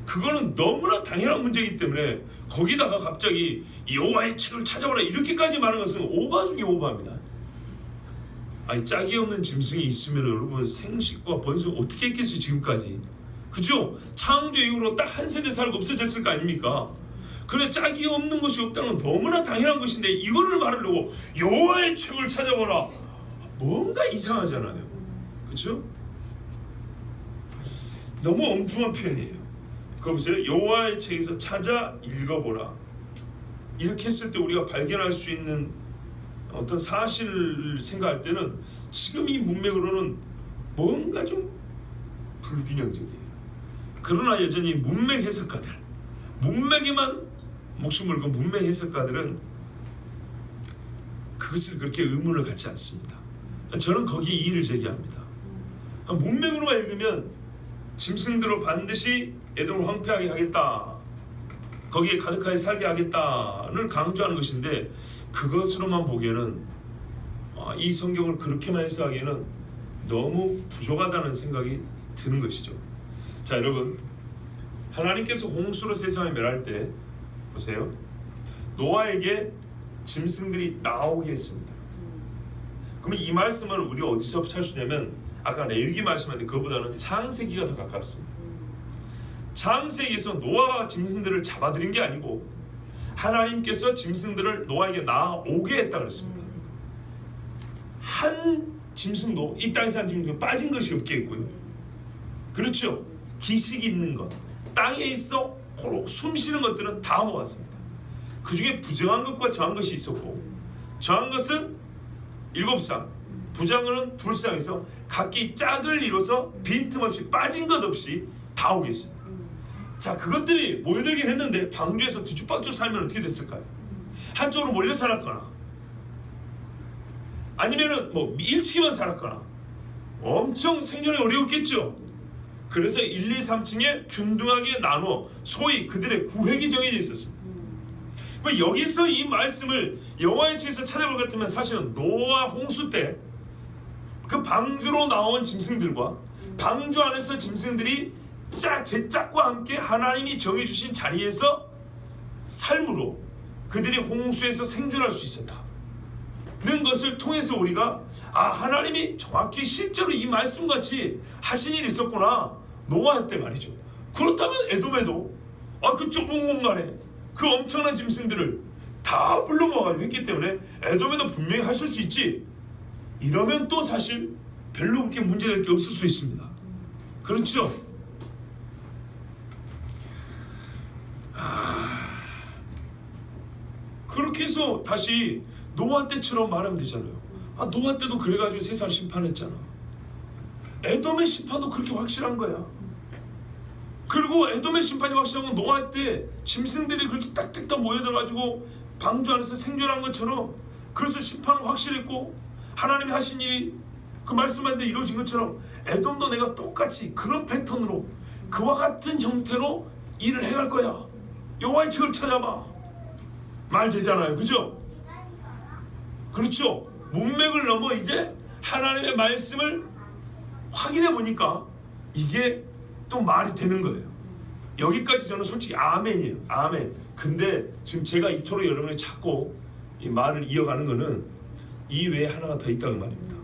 그거는 너무나 당연한 문제이기 때문에 거기다가 갑자기 여호와의 책을 찾아보라 이렇게까지 말하는 것은 오바 중에 오바입니다. 아니, 짝이 없는 짐승이 있으면 여러분 생식과 번식 어떻게 했겠어요 지금까지. 그죠? 창조 이후로 딱 한 세대 살고 없어졌을 거 아닙니까? 그래, 짝이 없는 것이 없다는 건 너무나 당연한 것인데 이거를 말하려고 여호와의 책을 찾아보라, 뭔가 이상하잖아요. 그죠? 너무 엉뚱한 표현이에요. 그거 보세요. 여호와의 책에서 찾아 읽어보라. 이렇게 했을 때 우리가 발견할 수 있는 어떤 사실을 생각할 때는 지금 이 문맥으로는 뭔가 좀 불균형적이에요. 그러나 여전히 문맥 해석가들, 문맥에만 목숨을 건 문맥 해석가들은 그것을 그렇게 의문을 갖지 않습니다. 저는 거기에 이의를 제기합니다. 문맥으로만 읽으면 짐승들을 반드시 에돔을 황폐하게 하겠다, 거기에 가득하게 살게 하겠다를 강조하는 것인데, 그것으로만 보기에는 이 성경을 그렇게만 해석하기에는 너무 부족하다는 생각이 드는 것이죠. 자, 여러분, 하나님께서 홍수로 세상을 멸할 때 보세요. 노아에게 짐승들이 나오게 했습니다. 그러면 이 말씀을 우리가 어디서 찾을 수 있냐면, 아까 레위기 말씀하는데 그거보다는 창세기가 더 가깝습니다. 창세기에서 노아가 짐승들을 잡아들인 게 아니고 하나님께서 짐승들을 노아에게 나오게 했다 그랬습니다. 한 짐승도, 이 땅에 사는 짐승도 빠진 것이 없게 했고요. 그렇죠? 기식이 있는 것, 땅에 있어 숨 쉬는 것들은 다 모았습니다. 그 중에 부정한 것과 정한 것이 있었고, 정한 것은 7쌍, 부정한 것은 2쌍에서 각기 짝을 이뤄서 빈틈없이 빠진 것 없이 다 오게 했습니다. 자, 그것들이 모여들긴 했는데 방주에서 뒤죽박죽 살면 어떻게 됐을까요? 한쪽으로 몰려 살았거나 아니면은 뭐 일찍만 살았거나 엄청 생존이 어려웠겠죠. 그래서 1, 2, 3층에 균등하게 나누어 소위 그들의 구획이 정해져 있었습니다. 여기서 이 말씀을 여호와의 책에서 찾아볼 것 같으면 사실은 노아 홍수 때 그 방주로 나온 짐승들과 방주 안에서 짐승들이 제 짝과 함께 하나님이 정해주신 자리에서 삶으로 그들이 홍수에서 생존할 수 있었다는 것을 통해서 우리가 하나님이 정확히 실제로 이 말씀같이 하신 일이 있었구나, 노아 때 말이죠. 그렇다면 에돔에도 그 좁은 공간에 그 엄청난 짐승들을 다 불러 모아가지고 했기 때문에 에돔에도 분명히 하실 수 있지, 이러면 또 사실 별로 그렇게 문제될 게 없을 수 있습니다. 그렇죠? 그렇게 해서 다시 노아 때처럼 말하면 되잖아요. 노아 때도 그래가지고 세상을 심판했잖아. 에돔의 심판도 그렇게 확실한 거야. 그리고 에돔의 심판이 확실한 건 노아 때 짐승들이 그렇게 딱딱 모여들어가지고 방주 안에서 생존한 것처럼, 그래서 심판은 확실했고 하나님이 하신 일이 그 말씀한 데 이루어진 것처럼 에돔도 내가 똑같이 그런 패턴으로 그와 같은 형태로 일을 해갈 거야. 여호와의 책을 찾아봐. 말 되잖아요. 그죠? 그렇죠? 문맥을 넘어 이제 하나님의 말씀을 확인해 보니까 이게 또 말이 되는 거예요. 여기까지 저는 솔직히 아멘이에요. 아멘. 근데 지금 제가 이토록 여러분이 자꾸 이 말을 이어가는 거는 이 외에 하나가 더 있다는 말입니다.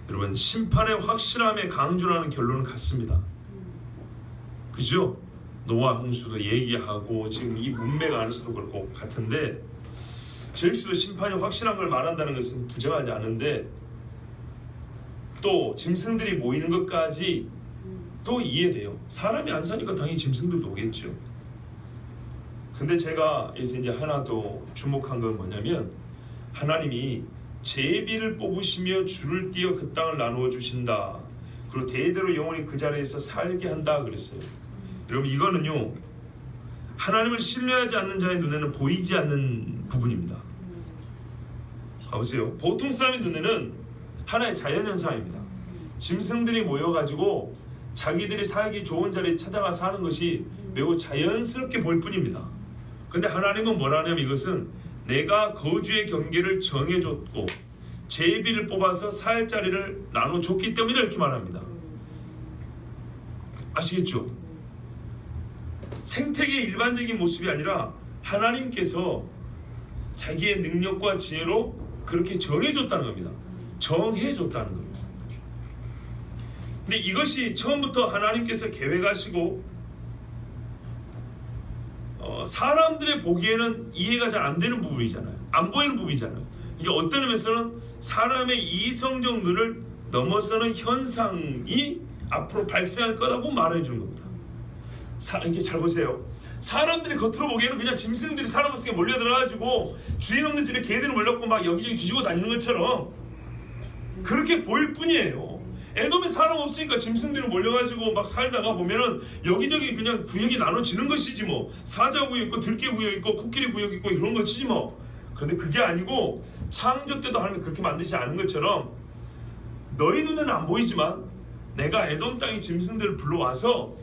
여러분, 심판의 확실함에 강조하는 결론은 같습니다. 그죠? 노아 홍수도 얘기하고 지금 이 문맥 안에서도 그렇고 같은데, 저희수도 심판이 확실한 걸 말한다는 것은 부정하지 않은데, 또 짐승들이 모이는 것까지 또 이해돼요. 사람이 안 사니까 당연히 짐승들도 오겠죠. 근데 제가 여기서 이제 하나 더 주목한 건 뭐냐면, 하나님이 제비를 뽑으시며 줄을 띄어 그 땅을 나누어 주신다, 그리고 대대로 영원히 그 자리에서 살게 한다 그랬어요. 여러분, 이거는요, 하나님을 신뢰하지 않는 자의 눈에는 보이지 않는 부분입니다. 보세요. 보통 사람의 눈에는 하나의 자연현상입니다. 짐승들이 모여가지고 자기들이 살기 좋은 자리에 찾아가 사는 것이 매우 자연스럽게 보일 뿐입니다. 근데 하나님은 뭐라 하냐면, 이것은 내가 거주의 경계를 정해줬고 제비를 뽑아서 살 자리를 나눠줬기 때문에 이렇게 말합니다. 아시겠죠? 생태계의 일반적인 모습이 아니라 하나님께서 자기의 능력과 지혜로 그렇게 정해줬다는 겁니다. 정해줬다는 겁니다. 근데 이것이 처음부터 하나님께서 계획하시고 사람들의 보기에는 이해가 잘 안 되는 부분이잖아요. 안 보이는 부분이잖아요. 이게 어떤 의미에서는 사람의 이성적 눈을 넘어서는 현상이 앞으로 발생할 거라고 말해 주는 겁니다. 이렇게 잘 보세요. 사람들이 겉으로 보기에는 그냥 짐승들이 사람 없으니까 몰려들어가지고 주인 없는 집에 개들이 몰렸고 막 여기저기 뒤지고 다니는 것처럼 그렇게 보일 뿐이에요. 에돔에 사람 없으니까 짐승들이 몰려가지고 막 살다가 보면은 여기저기 그냥 구역이 나눠지는 것이지 뭐. 사자 구역 있고 들개 구역 있고 코끼리 구역 있고 이런 것이지 뭐. 그런데 그게 아니고 창조 때도 하나님이 그렇게 만드지 않은 것처럼 너희 눈에는 안 보이지만 내가 에돔 땅의 짐승들을 불러와서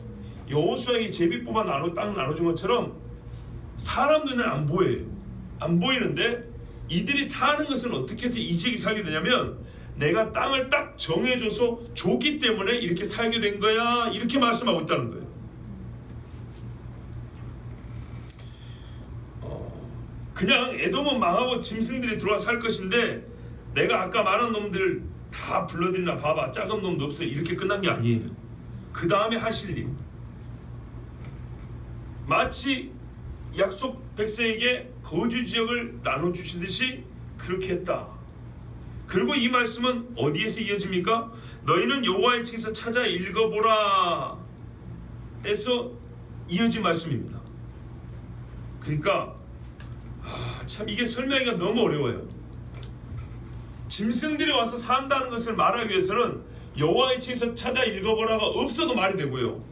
여호수아에게 제비 뽑아 땅 나눠준 것처럼 사람 눈에는 안 보여요. 안 보이는데 이들이 사는 것은 어떻게 해서 이 지역이 살게 되냐면 내가 땅을 딱 정해줘서 줬기 때문에 이렇게 살게 된 거야, 이렇게 말씀하고 있다는 거예요. 그냥 에돔은 망하고 짐승들이 들어와 살 것인데 내가 아까 말한 놈들 다 불러들이나 봐봐, 작은 놈도 없어, 이렇게 끝난 게 아니에요. 그 다음에 하실 일, 마치 약속 백성에게 거주 지역을 나눠주시듯이 그렇게 했다. 그리고 이 말씀은 어디에서 이어집니까? 너희는 여호와의 책에서 찾아 읽어보라 에서 이어진 말씀입니다. 그러니까 참 이게 설명하기가 너무 어려워요. 짐승들이 와서 산다는 것을 말하기 위해서는 여호와의 책에서 찾아 읽어보라가 없어도 말이 되고요.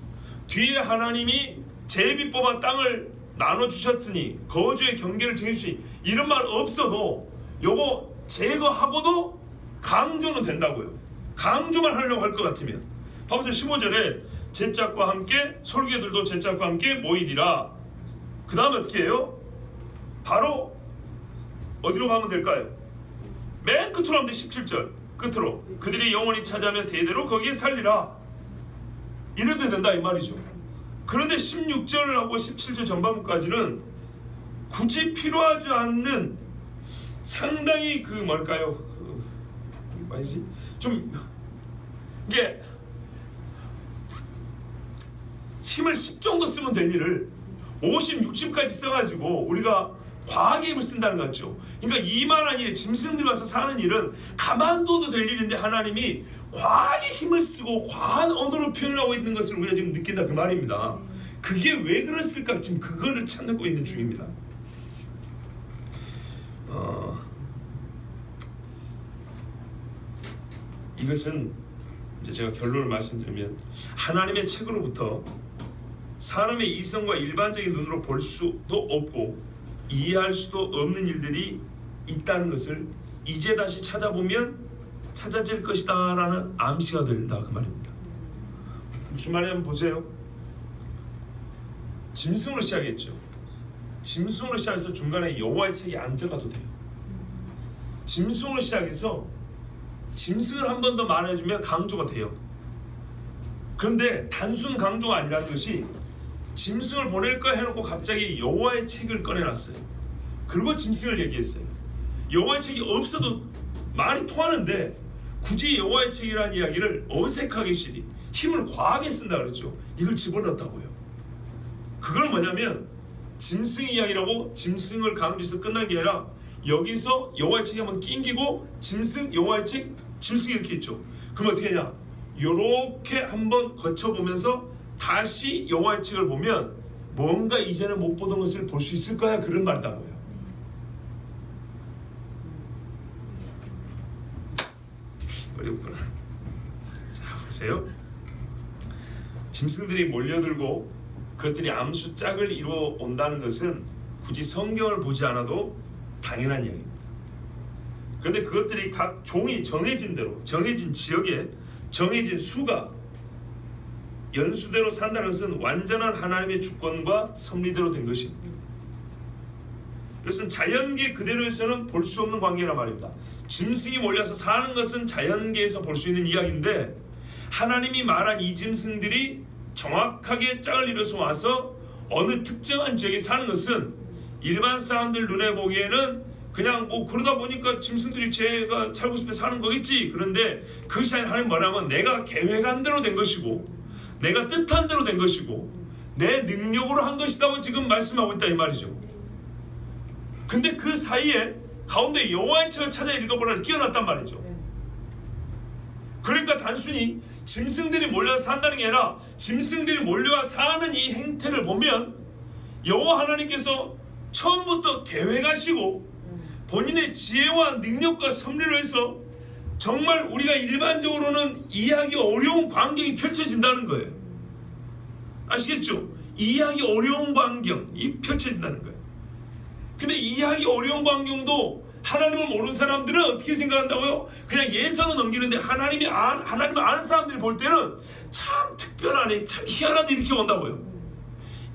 뒤에 하나님이 제비 뽑아 땅을 나눠주셨으니 거주의 경계를 정해주시니 이런 말 없어도 요거 제거하고도 강조는 된다고요. 강조만 하려고 할 것 같으면. 봐보세요. 15절에 제짝과 함께 솔개들도 제짝과 함께 모이리라. 그 다음에 어떻게 해요? 바로 어디로 가면 될까요? 맨 끝으로 하면 돼. 17절 끝으로 그들이 영원히 차지하며 대대로 거기에 살리라. 이래도 된다 이 말이죠. 그런데 16절하고 17절 전반부까지는 굳이 필요하지 않는 상당히 그 뭘까요? 뭐지? 좀 이게 힘을 10 정도 쓰면 될 일을 50, 60까지 써가지고 우리가 과하게 힘을 쓴다는 거 같죠. 그러니까 이만한 일에 짐승들 와서 사는 일은 가만둬도 될 일인데 하나님이 과하게 힘을 쓰고 과한 언어로 표현하고 있는 것을 우리가 지금 느낀다 그 말입니다. 그게 왜 그랬을까 지금 그거를 찾고 있는 중입니다. 이것은 이제 제가 결론을 말씀드리면 하나님의 책으로부터 사람의 이성과 일반적인 눈으로 볼 수도 없고 이해할 수도 없는 일들이 있다는 것을 이제 다시 찾아보면 찾아질 것이다 라는 암시가 된다 그 말입니다. 무슨 말이냐면 보세요. 짐승으로 시작했죠. 짐승으로 시작해서 중간에 여호와의 책이 안 들어가도 돼요. 짐승으로 시작해서 짐승을 한 번 더 말해주면 강조가 돼요. 그런데 단순 강조가 아니라는 것이 짐승을 보낼까 해놓고 갑자기 여호와의 책을 꺼내놨어요. 그리고 짐승을 얘기했어요. 여호와의 책이 없어도 말이 통하는데 굳이 여호와의 책이라는 이야기를 어색하게 쓰니 힘을 과하게 쓴다 그랬죠. 이걸 집어넣었다고요. 그건 뭐냐면 짐승 이야기라고 짐승을 강조해서 끝난 게 아니라 여기서 여호와의 책이 한번 낑기고 짐승, 여호와의 책, 짐승이 이렇게 있죠. 그럼 어떻게 하냐? 요렇게 한번 거쳐보면서 다시 여호와의 책을 보면 뭔가 이전에 못 보던 것을 볼 수 있을 거야 그런 말이다고요. 어렵구나. 자 보세요. 짐승들이 몰려들고 그것들이 암수 짝을 이루어 온다는 것은 굳이 성경을 보지 않아도 당연한 이야기입니다. 그런데 그것들이 각 종이 정해진 대로 정해진 지역에 정해진 수가 연수대로 산다는 것은 완전한 하나님의 주권과 섭리대로 된 것입니다. 이것은 자연계 그대로에서는 볼 수 없는 관계란 말입니다. 짐승이 몰려서 사는 것은 자연계에서 볼 수 있는 이야기인데, 하나님이 말한 이 짐승들이 정확하게 짝을 이뤄서 와서 어느 특정한 지역에 사는 것은 일반 사람들 눈에 보기에는 그냥 뭐 그러다 보니까 짐승들이 제가 살고 싶어 사는 거겠지. 그런데 그것이 아니라 하나님 뭐라면 내가 계획한 대로 된 것이고 내가 뜻한 대로 된 것이고 내 능력으로 한 것이라고 지금 말씀하고 있다 이 말이죠. 근데 그 사이에 가운데 여호와의 책을 찾아 읽어보라 끼워놨단 말이죠. 그러니까 단순히 짐승들이 몰려서 산다는 게 아니라 짐승들이 몰려와 사는 이 행태를 보면 여호와 하나님께서 처음부터 계획하시고 본인의 지혜와 능력과 섭리로 해서 정말 우리가 일반적으로는 이해하기 어려운 광경이 펼쳐진다는 거예요. 아시겠죠? 이해하기 어려운 광경이 펼쳐진다는 거예요. 근데 이해하기 어려운 광경도 하나님을 모르는 사람들은 어떻게 생각한다고요? 그냥 예서는 넘기는데 하나님을 아는 사람들이 볼 때는 참 특별하네, 참 희한하다 이렇게 본다고요.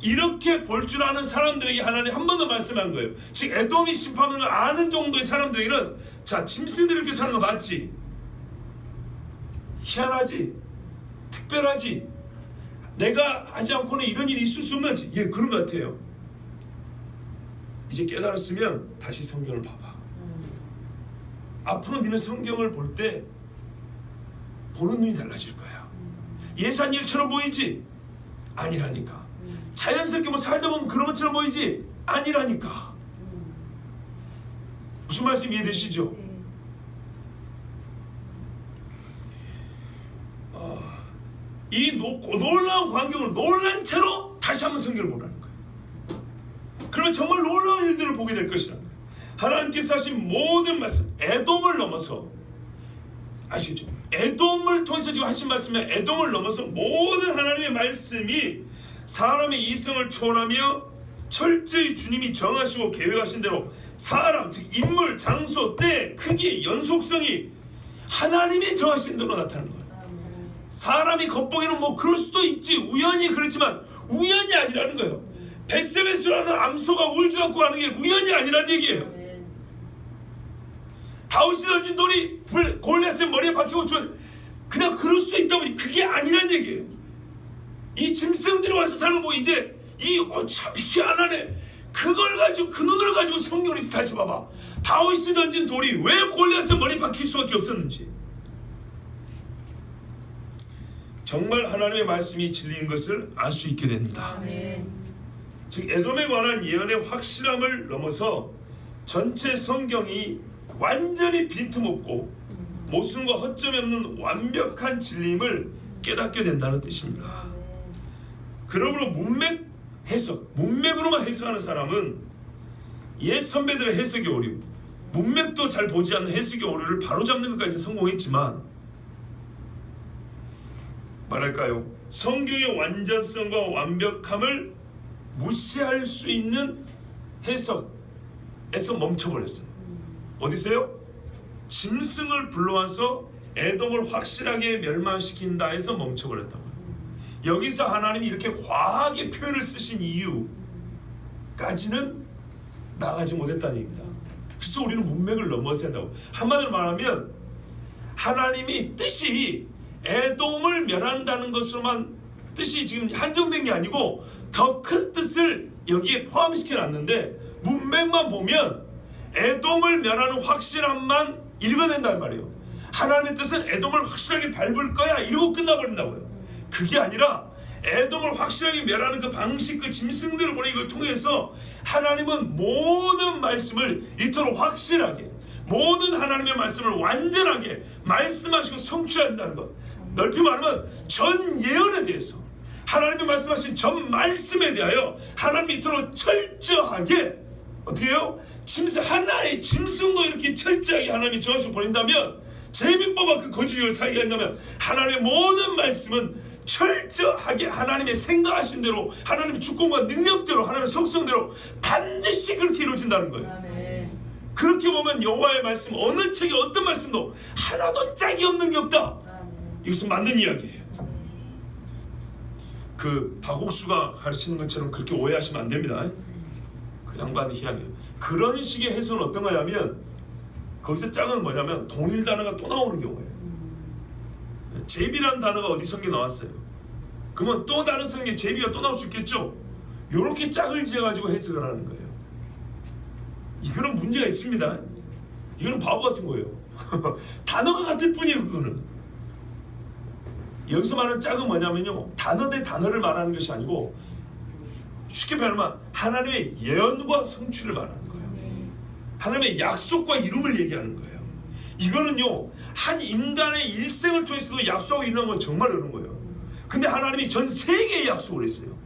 이렇게 볼 줄 아는 사람들에게 하나님 한 번 더 말씀한 거예요. 즉 에돔이 심판을 아는 정도의 사람들에게는 자, 짐승들이 이렇게 사는 거 맞지? 희한하지? 특별하지? 내가 하지 않고는 이런 일이 있을 수 없는 거지? 예, 그런 것 같아요. 이제 깨달았으면 다시 성경을 봐봐. 앞으로 너는 성경을 볼 때 보는 눈이 달라질 거야. 예산 일처럼 보이지? 아니라니까. 자연스럽게 뭐 살다 보면 그런 것처럼 보이지? 아니라니까. 무슨 말씀 이해되시죠? 이 놀라운 광경을 놀란 채로 다시 한번 성경을 보라는 거예요. 그러면 정말 놀라운 일들을 보게 될 것이라는 거예요. 하나님께서 하신 모든 말씀, 에돔을 넘어서, 아시겠죠? 에돔을 통해서 지금 하신 말씀은 에돔을 넘어서 모든 하나님의 말씀이 사람의 이성을 초월하며 철저히 주님이 정하시고 계획하신 대로 사람, 즉 인물, 장소, 때, 크기, 연속성이 하나님이 정하신 대로 나타나는 거예요. 사람이 겉보기는 뭐 그럴 수도 있지, 우연히 그렇지만 우연이 아니라는 거예요. 벳세메스라는 암소가 울지 않고 가는 게 우연이 아니라는 얘기예요. 다윗이 던진 돌이 골리앗의 머리에 박히고 죽은, 그냥 그럴 수도 있다 보니 그게 아니라는 얘기예요. 이 짐승들이 와서 살고 뭐 이제 이 참 희한하네. 그걸 가지고 그 눈을 가지고 성경을 이제 다시 봐봐. 다윗이 던진 돌이 왜 골리앗의 머리에 박힐 수밖에 없었는지. 정말 하나님의 말씀이 진리인 것을 알 수 있게 됩니다. 아멘. 즉 에돔에 관한 예언의 확실함을 넘어서 전체 성경이 완전히 빈틈없고 모순과 허점이 없는 완벽한 진리임을 깨닫게 된다는 뜻입니다. 그러므로 문맥 해석, 문맥으로만 해석하는 사람은 옛 선배들의 해석의 오류, 문맥도 잘 보지 않는 해석의 오류를 바로잡는 것까지 성공했지만 말할까요? 성경의 완전성과 완벽함을 무시할 수 있는 해석에서 멈춰버렸어요. 어디서요? 짐승을 불러와서 에돔을 확실하게 멸망시킨다 해서 멈춰버렸다고요. 여기서 하나님이 이렇게 과하게 표현을 쓰신 이유까지는 나가지 못했다는 얘기입니다. 그래서 우리는 문맥을 넘어서야 한다고. 한마디로 말하면 하나님이 뜻이 에돔을 멸한다는 것으로만 뜻이 지금 한정된 게 아니고 더 큰 뜻을 여기에 포함시켜 놨는데 문맥만 보면 에돔을 멸하는 확실함만 읽어낸단 말이에요. 하나님의 뜻은 에돔을 확실하게 밟을 거야 이러고 끝나버린다고요. 그게 아니라 에돔을 확실하게 멸하는 그 방식, 그 짐승들을 보내 이걸 통해서 하나님은 모든 말씀을 이토록 확실하게, 모든 하나님의 말씀을 완전하게 말씀하시고 성취한다는 것. 넓히 말하면 전 예언에 대해서, 하나님이 말씀하신 전 말씀에 대하여 하나님이 이토록 철저하게 어떻게 해요? 하나의 짐승도 이렇게 철저하게 하나님이 정하시고 보낸다면, 제비뽑아 그 거주력을 살게 한다면 하나님의 모든 말씀은 철저하게 하나님의 생각하신 대로, 하나님의 주권과 능력대로, 하나님의 속성대로 반드시 그렇게 이루어진다는 거예요. 아멘. 그렇게 보면 여호와의 말씀, 어느 책에 어떤 말씀도 하나도 짝이 없는 게 없다. 이것은 맞는 이야기예요. 그 박옥수가 가르치는 것처럼 그렇게 오해하시면 안 됩니다. 양반의 희양이에요. 그런 식의 해석은 어떤 거냐면 거기서 짝은 뭐냐면 동일 단어가 또 나오는 경우예요. 제비라는 단어가 어디 성경에 나왔어요. 그러면 또 다른 성경에 제비가 또 나올 수 있겠죠. 이렇게 짝을 지어가지고 해석을 하는 거예요. 이거는 문제가 있습니다. 이거는 바보 같은 거예요. 단어가 같을 뿐이에요. 그거는 여기서 말하는 짝은 뭐냐면요, 단어 대 단어를 말하는 것이 아니고 쉽게 말하면 하나님의 예언과 성취를 말하는 거예요. 하나님의 약속과 이름을 얘기하는 거예요. 이거는요, 한 인간의 일생을 통해서도 약속하고 이루는 건 정말 어려운 거예요. 근데 하나님이 전 세계에 약속을 했어요.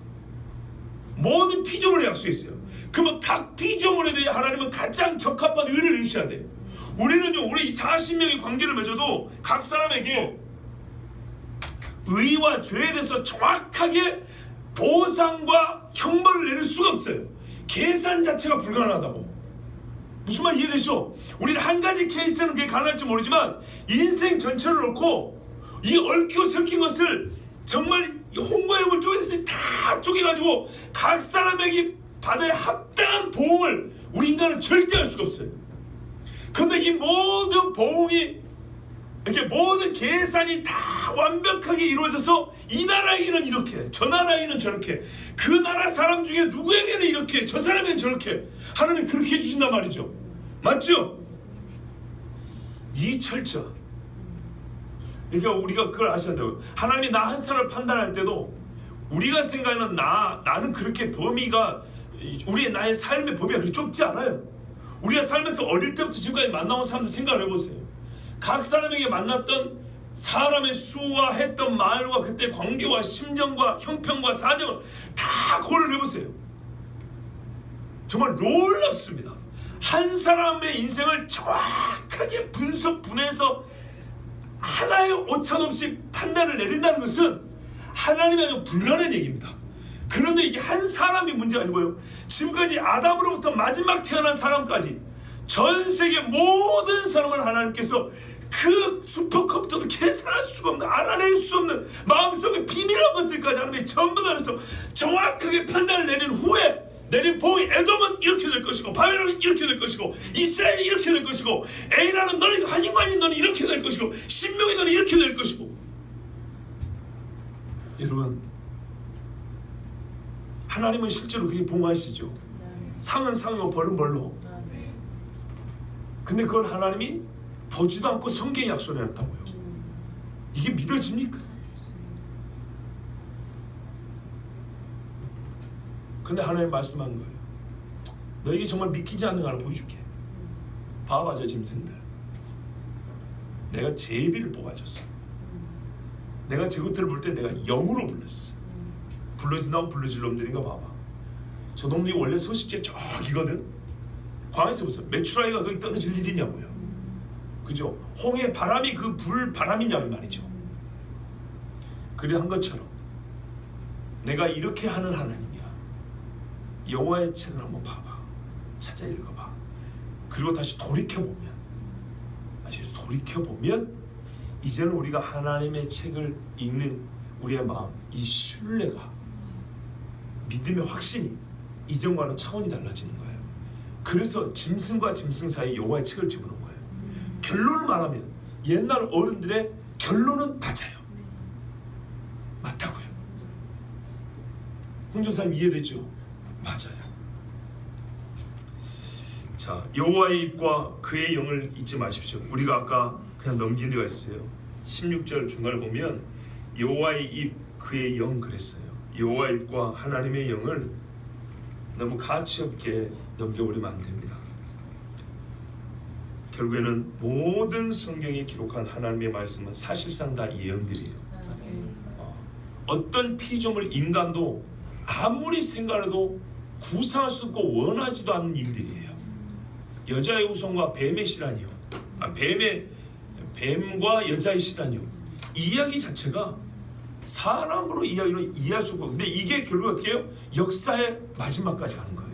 모든 피조물에 약속했어요. 그러면 각 피조물에 대해 하나님은 가장 적합한 의를 이루셔야 돼요. 우리는요, 우리 40명의 관계를 맺어도 각 사람에게 의와 죄에 대해서 정확하게 보상과 형벌을 내릴 수가 없어요. 계산 자체가 불가능하다고. 무슨 말 이해되죠? 우리는 한 가지 케이스는 그게 가능할지 모르지만 인생 전체를 놓고 이 얽히고 섞인 것을 정말 홍과 욕을 쪼개듯이 다 쪼개가지고 각 사람에게 받아야 합당한 보응을 우리 인간은 절대 할 수가 없어요. 그런데 이 모든 보응이 이렇게 모든 계산이 다 완벽하게 이루어져서 이 나라에게는 이렇게, 저 나라에게는 저렇게, 그 나라 사람 중에 누구에게는 이렇게, 저 사람에게는 저렇게 하나님 그렇게 해주신단 말이죠. 맞죠? 이 철저. 그러니까 우리가 그걸 아셔야 돼요. 하나님이 나 한 사람을 판단할 때도 우리가 생각하는 나는 그렇게 범위가, 나의 삶의 범위가 그렇게 좁지 않아요. 우리가 살면서 어릴 때부터 지금까지 만나온 사람들 생각을 해보세요. 각 사람에게 만났던 사람의 수와 했던 말과 그때 관계와 심정과 형편과 사정을 다 고려를 해보세요. 정말 놀랍습니다. 한 사람의 인생을 정확하게 분석 분해해서 하나의 오차 없이 판단을 내린다는 것은 하나님에게 불가능한 얘기입니다. 그런데 이게 한 사람이 문제가 아니고요, 지금까지 아담으로부터 마지막 태어난 사람까지 전 세계 모든 사람을 하나님께서 그 슈퍼컴퓨터도 계산할 수가 없는, 알아낼 수 없는 마음속에 비밀한 것들까지 하나님이 전부 다 해서 정확하게 판단을 내린 후에 내린 보응이, 에돔은 이렇게 될 것이고 바벨론은 이렇게 될 것이고 이스라엘이 이렇게 될 것이고 에이라는 너는 한인관인 너는 이렇게 될 것이고 신명이 너는 이렇게 될 것이고. 여러분, 하나님은 실제로 그게 봉하시죠. 상은 상이고 벌은 벌로. 근데 그걸 하나님이 보지도 않고 성경에 약속해놨다고요. 이게 믿어집니까? 근데 하나님 말씀한 거예요. 너에게 정말 믿기지 않는 거 하나 보여줄게. 봐봐 저 짐승들. 내가 제비를 뽑아줬어. 내가 저것들을 볼 때 내가 영으로 불렀어. 불러진다고 불러질 놈들인가 봐봐. 저 놈들이 원래 서식지에 저기거든. 광에서 보세요. 메추라기가 거기 떨어질 일이냐고요. 그죠? 홍해 바람이 그 불 바람이냐는 말이죠. 그래 한 것처럼 내가 이렇게 하는 하나님이야. 여호와의 책을 한번 봐봐. 찾아 읽어봐. 그리고 다시 돌이켜보면 이제는 우리가 하나님의 책을 읽는 우리의 마음, 이 신뢰가, 믿음의 확신이 이전과는 차원이 달라지는 거예요. 그래서 짐승과 짐승 사이 여호와의 책을 집어넣은 거예요. 결론을 말하면 옛날 어른들의 결론은 맞아요. 맞다고요. 홍준사님 이해되죠? 맞아요. 자, 여호와의 입과 그의 영을 잊지 마십시오. 우리가 아까 그냥 넘긴 데가 있어요. 16절 중간을 보면 여호와의 입, 그의 영 그랬어요. 여호와의 입과 하나님의 영을 너무 가치없게 넘겨버리면 안 됩니다. 결국에는 모든 성경에 기록한 하나님의 말씀은 사실상 다 예언들이에요. 어떤 피조물 인간도 아무리 생각해도 구상할 수 없고 원하지도 않는 일들이에요. 여자의 후손과 뱀의 시란이요. 뱀과 여자의 시란이요. 이야기 자체가 사람으로 이야기는 이해할 수 없고, 근데 이게 결국 어떻게 해요? 역사의 마지막까지 가는 거예요.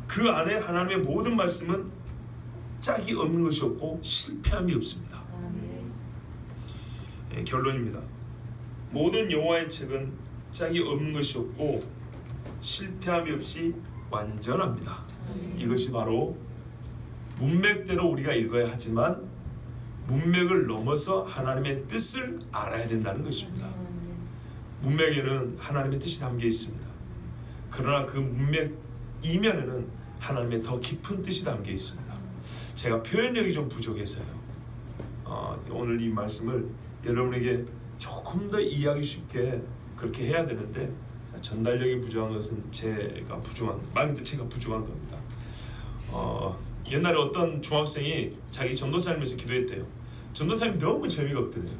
그 안에 하나님의 모든 말씀은 짝이 없는 것이 없고 실패함이 없습니다. 결론입니다. 모든 여호와의 책은 짝이 없는 것이 없고 실패함이 없이 완전합니다. 이것이 바로 문맥대로 우리가 읽어야 하지만 문맥을 넘어서 하나님의 뜻을 알아야 된다는 것입니다. 문맥에는 하나님의 뜻이 담겨 있습니다. 그러나 그 문맥 이면에는 하나님의 더 깊은 뜻이 담겨 있습니다. 제가 표현력이 좀 부족해서요. 오늘 이 말씀을 여러분에게 조금 더 이해하기 쉽게 그렇게 해야 되는데 전달력이 부족한 것은 제가 부족한 겁니다. 옛날에 어떤 중학생이 자기 전도사님에서 기도했대요. 전도사님 너무 재미가 없더래요.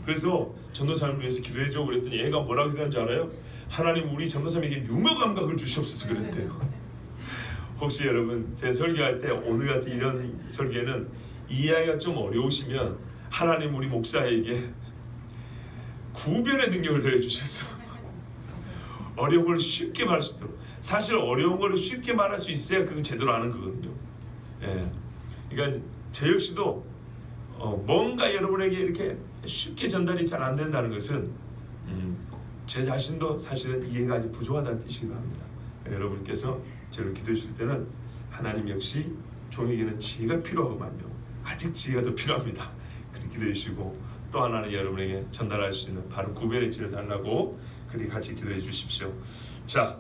그래서 전도사님을 위해서 기도해줘 그랬더니 얘가 뭐라고 기도한 줄 알아요? 하나님 우리 전도사님에게 유머 감각을 주시옵소서 그랬대요. 혹시 여러분 제 설교할 때 오늘 같은 이런 설교는 이해하기가 좀 어려우시면 하나님 우리 목사에게 구별의 능력을 더해주셔서 어려운 걸 쉽게 말할 수 있도록. 사실 어려운 걸 쉽게 말할 수 있어야 그거 제대로 아는 거거든요. 예. 그러니까 저 역시도 뭔가 여러분에게 이렇게 쉽게 전달이 잘 안 된다는 것은 제 자신도 사실은 이해가 아직 부족하다는 뜻이기도 합니다. 여러분께서 저를 기도해 주실 때는 하나님 역시 종에게는 지혜가 필요하구만요. 아직 지혜가 더 필요합니다. 그렇게 기도해 주시고 또 하나는 여러분에게 전달할 수 있는 바로 구별의 지혜를 달라고 그리 같이 기도해 주십시오. 자,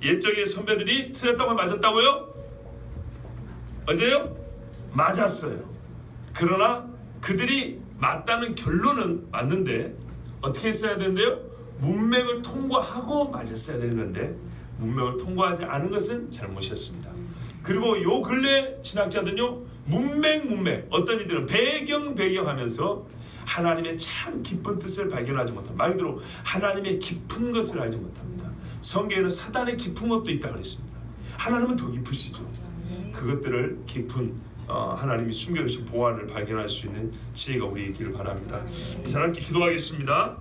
옛적의 선배들이 틀렸다고 맞았다고요? 어제요? 맞았어요. 그러나 그들이 맞다는 결론은 맞는데 어떻게 했어야 되는데요? 문맥을 통과하고 맞았어야 되는 건데 문맥을 통과하지 않은 것은 잘못이었습니다. 그리고 요 근래 신학자들은요 문맥 어떤 이들은 배경하면서 하나님의 참 깊은 뜻을 발견하지 못합니다. 말 그대로 하나님의 깊은 것을 알지 못합니다. 성경에는 사단의 깊은 것도 있다 그랬습니다. 하나님은 더 깊으시죠. 그것들을 깊은 하나님이 숨겨주신 보화를 발견할 수 있는 지혜가 우리에게 있기를 바랍니다. 이 사람께 기도하겠습니다.